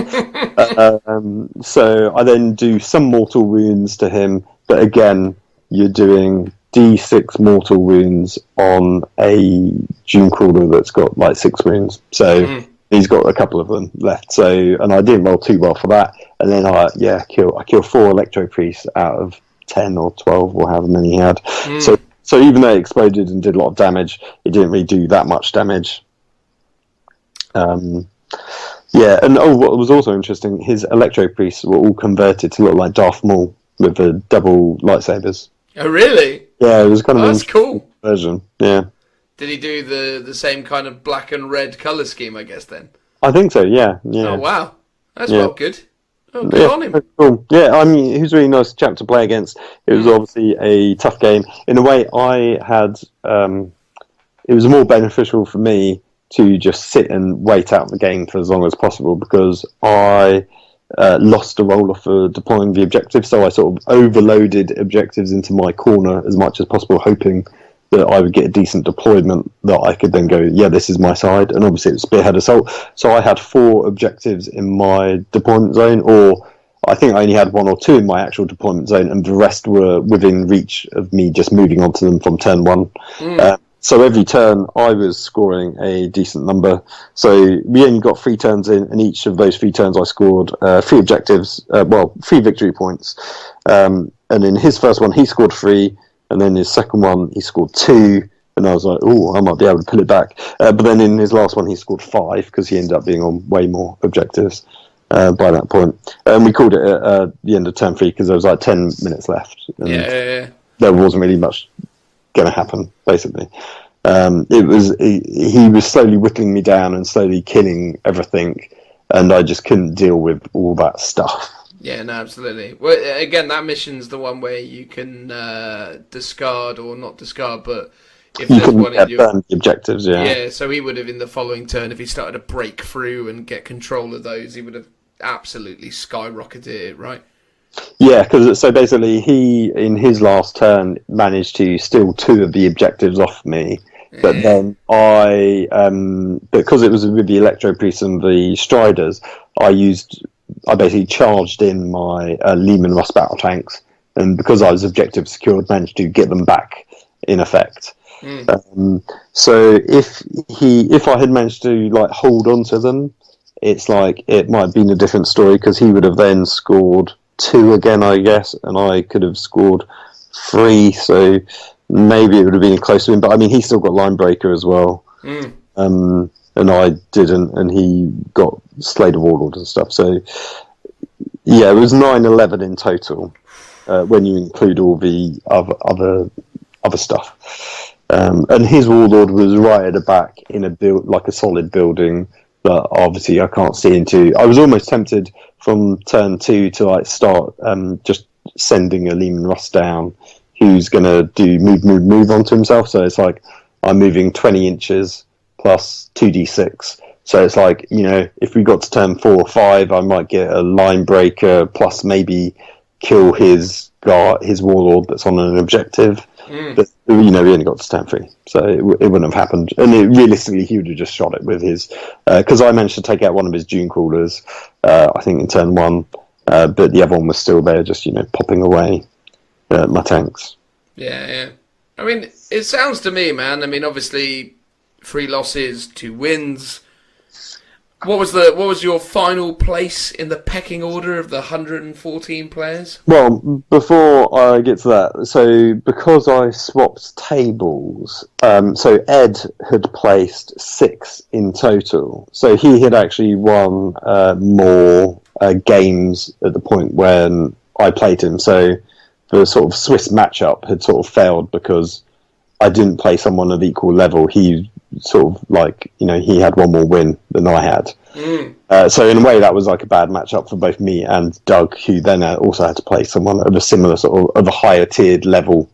So I then do some mortal wounds to him, but again, you're doing D6 mortal wounds on a Doom Crawler that's got like 6 wounds. So he's got a couple of them left. So, and I didn't roll too well for that. And then I kill 4 Electro Priests out of 10 or 12 or however many he had. So even though it exploded and did a lot of damage, it didn't really do that much damage. And what was also interesting, his Electro Priests were all converted to look like Darth Maul with the double lightsabers. Oh, really? Yeah, it was kind of that's cool version. Yeah. Did he do the same kind of black and red colour scheme, I guess, then? I think so, yeah. Oh, wow. That's well good. Oh, good on him. Cool. Yeah, I mean, he was a really nice chap to play against. It was obviously a tough game. In a way, it was more beneficial for me to just sit and wait out the game for as long as possible, because I lost a roll off for deploying the objective, so I sort of overloaded objectives into my corner as much as possible, hoping that I would get a decent deployment that I could then go, yeah, this is my side. And obviously it was spearhead assault. So I had 4 objectives in my deployment zone, or I think I only had 1 or 2 in my actual deployment zone, and the rest were within reach of me just moving on to them from turn 1. So every turn I was scoring a decent number. So we only got 3 turns in, and each of those 3 turns I scored 3 objectives, 3 victory points. And in his first one, he scored 3. And then his second one, he scored 2, and I was like, oh, I might be able to pull it back. But then in his last one, he scored 5, because he ended up being on way more objectives by that point. And we called it at the end of turn 3, because there was like 10 minutes left. And there wasn't really much going to happen, basically. He was slowly whittling me down and slowly killing everything, and I just couldn't deal with all that stuff. Yeah, no, absolutely. Well, again, that mission's the one where you can discard or not discard, but if you can burn the objectives, Yeah, so he would have, in the following turn, if he started to break through and get control of those, he would have absolutely skyrocketed it, right? Yeah, because so basically he, in his last turn, managed to steal 2 of the objectives off me, But then because it was with the Electro Priests and the Striders, I basically charged in my Lehman Russ battle tanks, and because I was objective secured, managed to get them back in effect. So if I had managed to like hold on to them, it's like it might have been a different story, because he would have then scored 2 again, I guess, and I could have scored 3. So maybe it would have been close to him. But I mean, he still got line breaker as well, and I didn't, and he got Slayer Warlord and stuff. So yeah, it was 9-11 in total when you include all the other stuff. And his Warlord was right at the back in a solid building that obviously I can't see into. I was almost tempted from turn 2 to like start just sending a Lehman Russ down, who's going to do move onto himself. So it's like I'm moving 20 inches plus 2d6. So it's like, if we got to turn 4 or 5, I might get a line breaker plus maybe kill his Warlord that's on an objective. But we only got to turn 3, so it wouldn't have happened. And realistically, he would have just shot it with his, because I managed to take out one of his Dune Crawlers, I think in turn 1, but the other one was still there, just popping away my tanks. Yeah. I mean, it sounds to me, man. I mean, obviously, 3 losses, 2 wins. What was your final place in the pecking order of the 114 players? Well, before I get to that, so because I swapped tables, so Ed had placed 6 in total. So he had actually won more games at the point when I played him. So the sort of Swiss matchup had sort of failed because I didn't play someone of equal level. He sort of he had one more win than I had. So in a way that was like a bad matchup for both me and Doug, who then also had to play someone of a similar sort of a higher tiered level.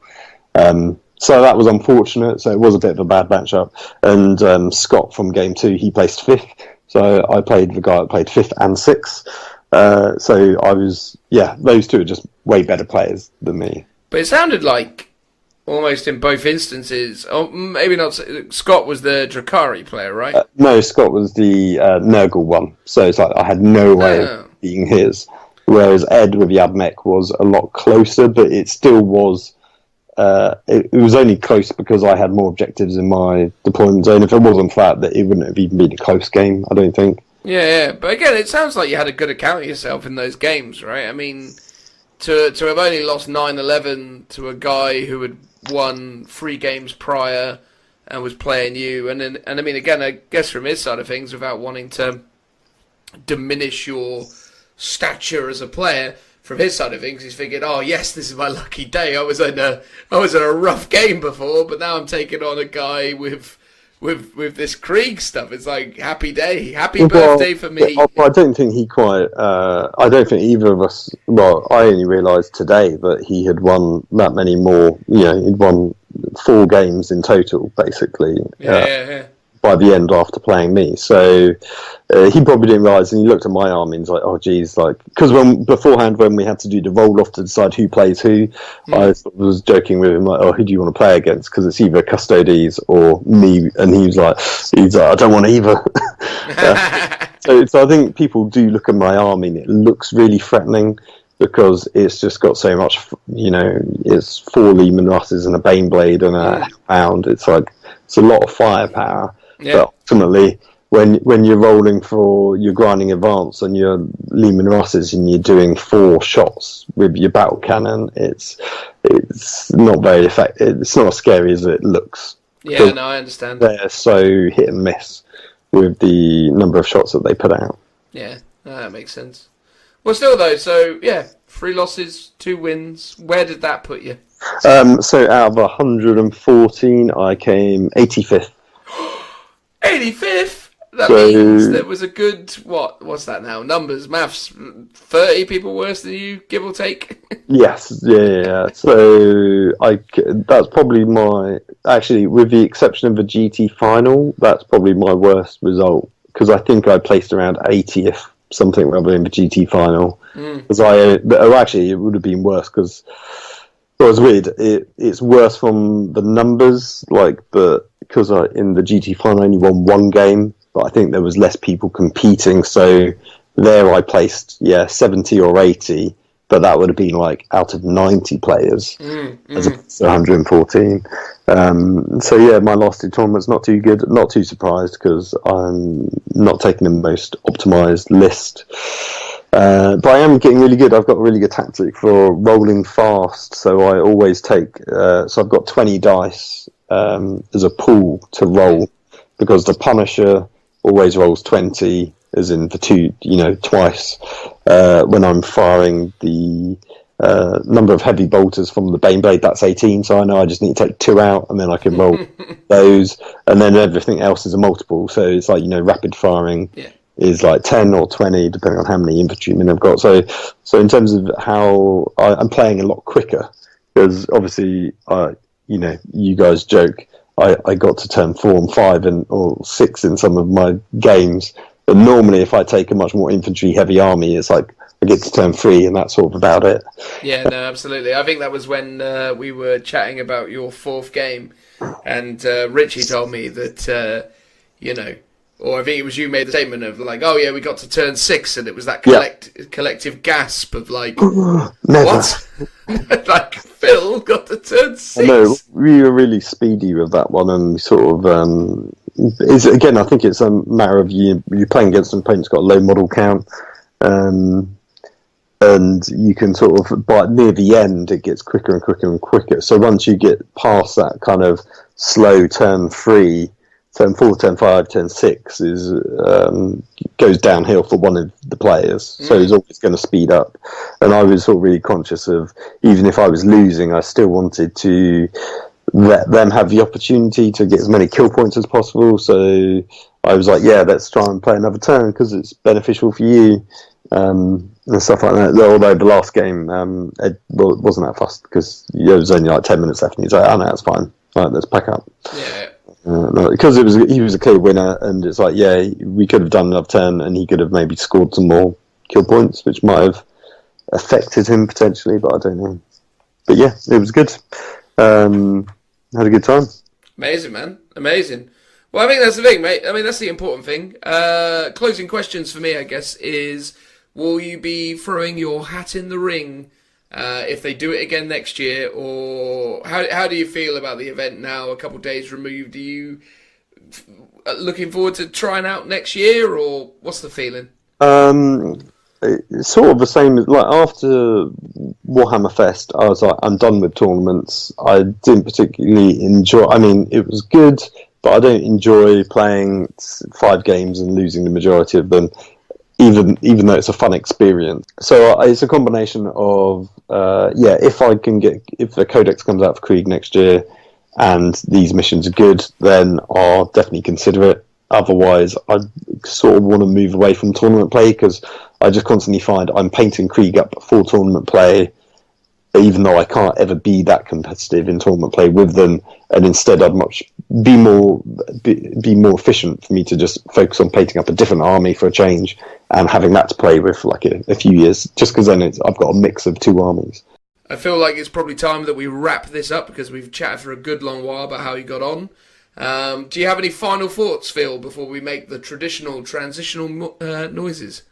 So that was unfortunate. So it was a bit of a bad matchup. And Scott from game 2, he placed 5th. So I played the guy that played 5th and 6th. So I was, those two are just way better players than me. But it sounded like almost in both instances, or maybe not. Scott was the Drakari player, right? No, Scott was the Nurgle one. So it's like I had no way of being his. Whereas Ed with the Abmech was a lot closer, but it still was. It was only close because I had more objectives in my deployment zone. If it wasn't for that, it wouldn't have even been a close game, I don't think. Yeah. But again, it sounds like you had a good account of yourself in those games, right? I mean, to have only lost 9-11 to a guy who had won 3 games prior and was playing you, and I mean, again, I guess from his side of things, without wanting to diminish your stature as a player, from his side of things, he's figured, oh yes, this is my lucky day. I was in a rough game before, but now I'm taking on a guy with this Krieg stuff. It's like happy day, happy birthday for me. I don't think he quite. I don't think either of us. Well, I only realised today that he had won that many more. He'd won 4 games in total, basically. By the end, after playing me, so he probably didn't realise. And he looked at my army and he's like, "Oh, geez," like because beforehand when we had to do the roll off to decide who plays who, I sort of was joking with him like, "Oh, who do you want to play against?" Because it's either Custodes or me, and he was like, "I don't want either." So I think people do look at my army and it looks really threatening because it's just got so much. It's 4 Lehman Russes and a Baneblade and a Hound. It's like it's a lot of firepower. Yeah. But ultimately, when you're rolling for your grinding advance and your Lehman Russes and you're doing 4 shots with your battle cannon, it's not very effective. It's not as scary as it looks. Yeah, no, I understand. They're so hit and miss with the number of shots that they put out. Yeah, that makes sense. Well, still though, so yeah, 3 losses, 2 wins. Where did that put you? So out of 114, I came 85th. 85th? That means there was a good, what's that now? Numbers, maths, 30 people worse than you, give or take? Yes, yeah. So that's probably actually, with the exception of the GT final, that's probably my worst result. Because I think I placed around 80th, something rather in the GT final. Actually, it would have been worse because Well, it's weird. It's worse from the numbers, but because in the GT final I only won one game, but I think there was less people competing, so there I placed 70 or 80, but that would have been out of 90 players as opposed to 114. So yeah, my last two tournaments not too good, not too surprised because I'm not taking the most optimized list. But I am getting really good. I've got a really good tactic for rolling fast. So I always take. So I've got 20 dice as a pool to roll because the Punisher always rolls 20, as in for two, twice. When I'm firing the number of heavy bolters from the Baneblade, that's 18. So I know I just need to take 2 out, and then I can roll those, and then everything else is a multiple. So it's rapid firing. Yeah. Is 10 or 20, depending on how many infantrymen I've got. So in terms of how I'm playing a lot quicker, because obviously, you guys joke, I got to turn 4 and 5 or 6 in some of my games. But normally, if I take a much more infantry-heavy army, it's I get to turn 3, and that's sort of about it. Yeah, no, absolutely. I think that was when we were chatting about your 4th game, and Richie told me that, or I think it was you made the statement of oh yeah, we got to turn 6, and it was that collective gasp of what? Phil got to turn 6. No, we were really speedy with that one, and sort of I think it's a matter of you're playing against an opponent who's got a low model count, and you can sort of, but near the end it gets quicker and quicker and quicker. So once you get past that kind of slow turn 3. Turn 4, turn 5, turn 6 goes downhill for one of the players, so he's always going to speed up. And I was sort of really conscious of, even if I was losing, I still wanted to let them have the opportunity to get as many kill points as possible. So I was let's try and play another turn because it's beneficial for you, and stuff like that. Although the last game, Ed wasn't that fussed because there was only 10 minutes left, and he's oh no, that's fine. Let's pack up. Yeah. Because he was a clear winner, and it's we could have done another turn, and he could have maybe scored some more kill points, which might have affected him potentially, but I don't know. But yeah, it was good. Had a good time. Amazing, man. Amazing. Well, I think that's the thing, mate. I mean, that's the important thing. Closing questions for me, I guess, is will you be throwing your hat in the ring if they do it again next year, or how do you feel about the event now, a couple of days removed? Are you looking forward to trying out next year, or what's the feeling? It's sort of the same as after Warhammer Fest, I was I'm done with tournaments. I didn't particularly enjoy. I mean, it was good, but I don't enjoy playing 5 games and losing the majority of them. Even though it's a fun experience. So it's a combination of, if the Codex comes out for Krieg next year and these missions are good, then I'll definitely consider it. Otherwise, I sort of want to move away from tournament play because I just constantly find I'm painting Krieg up for tournament play, even though I can't ever be that competitive in tournament play with them, and instead I'd much be more efficient for me to just focus on painting up a different army for a change and having that to play with for a few years, just because then I've got a mix of 2 armies. I feel like it's probably time that we wrap this up because we've chatted for a good long while about how you got on. Do you have any final thoughts, Phil, before we make the traditional transitional noises?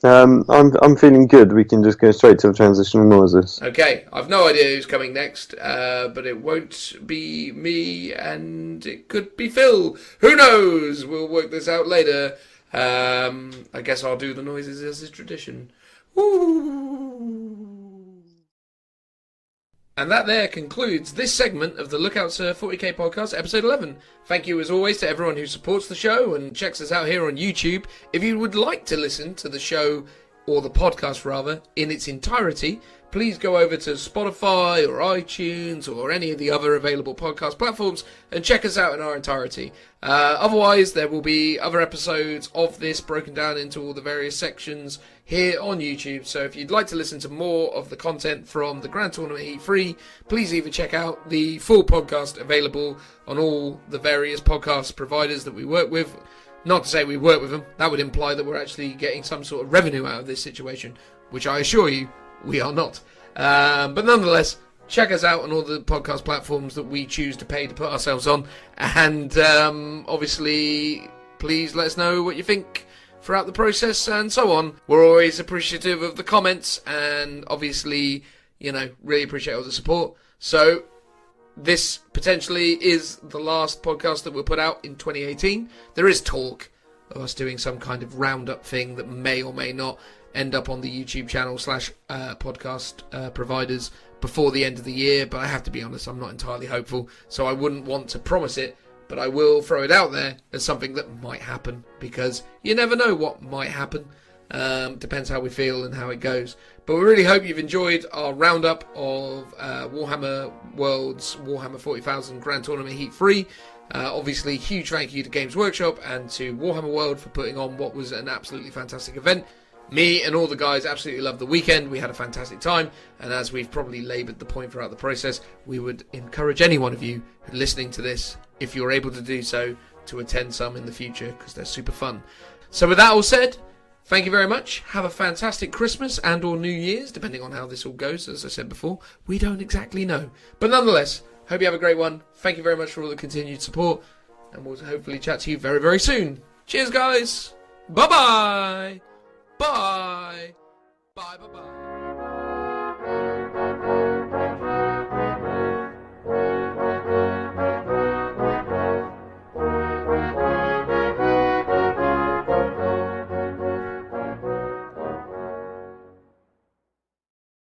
I'm feeling good. We can just go straight to the transitional noises. Okay, I've no idea who's coming next, but it won't be me, and it could be Phil. Who knows? We'll work this out later. I guess I'll do the noises as is tradition. Woo! And that there concludes this segment of the Lookout Sir 40k podcast, episode 11. Thank you as always to everyone who supports the show and checks us out here on YouTube. If you would like to listen to the show, or the podcast rather, in its entirety, please go over to Spotify or iTunes or any of the other available podcast platforms and check us out in our entirety. Otherwise, there will be other episodes of this broken down into all the various sections here on YouTube. So if you'd like to listen to more of the content from the Grand Tournament Heat 3, please either check out the full podcast available on all the various podcast providers that we work with. Not to say we work with them, that would imply that we're actually getting some sort of revenue out of this situation, which I assure you, we are not. But nonetheless, check us out on all the podcast platforms that we choose to pay to put ourselves on. And obviously, please let us know what you think throughout the process and so on. We're always appreciative of the comments and obviously, really appreciate all the support. So this potentially is the last podcast that we'll put out in 2018. There is talk of us doing some kind of roundup thing that may or may not end up on the YouTube channel / podcast providers before the end of the year, but I have to be honest, I'm not entirely hopeful, so I wouldn't want to promise it, but I will throw it out there as something that might happen, because you never know what might happen. Depends how we feel and how it goes. But we really hope you've enjoyed our roundup of Warhammer World's Warhammer 40,000 Grand Tournament Heat 3. Obviously, huge thank you to Games Workshop and to Warhammer World for putting on what was an absolutely fantastic event. Me and all the guys absolutely loved the weekend. We had a fantastic time, and as we've probably laboured the point throughout the process, we would encourage any one of you listening to this, if you're able to do so, to attend some in the future, because they're super fun. So with that all said, thank you very much. Have a fantastic Christmas and or New Year's, depending on how this all goes. As I said before, we don't exactly know. But nonetheless, hope you have a great one. Thank you very much for all the continued support, and we'll hopefully chat to you very, very soon. Cheers, guys. Bye-bye. Bye. Bye, bye, bye.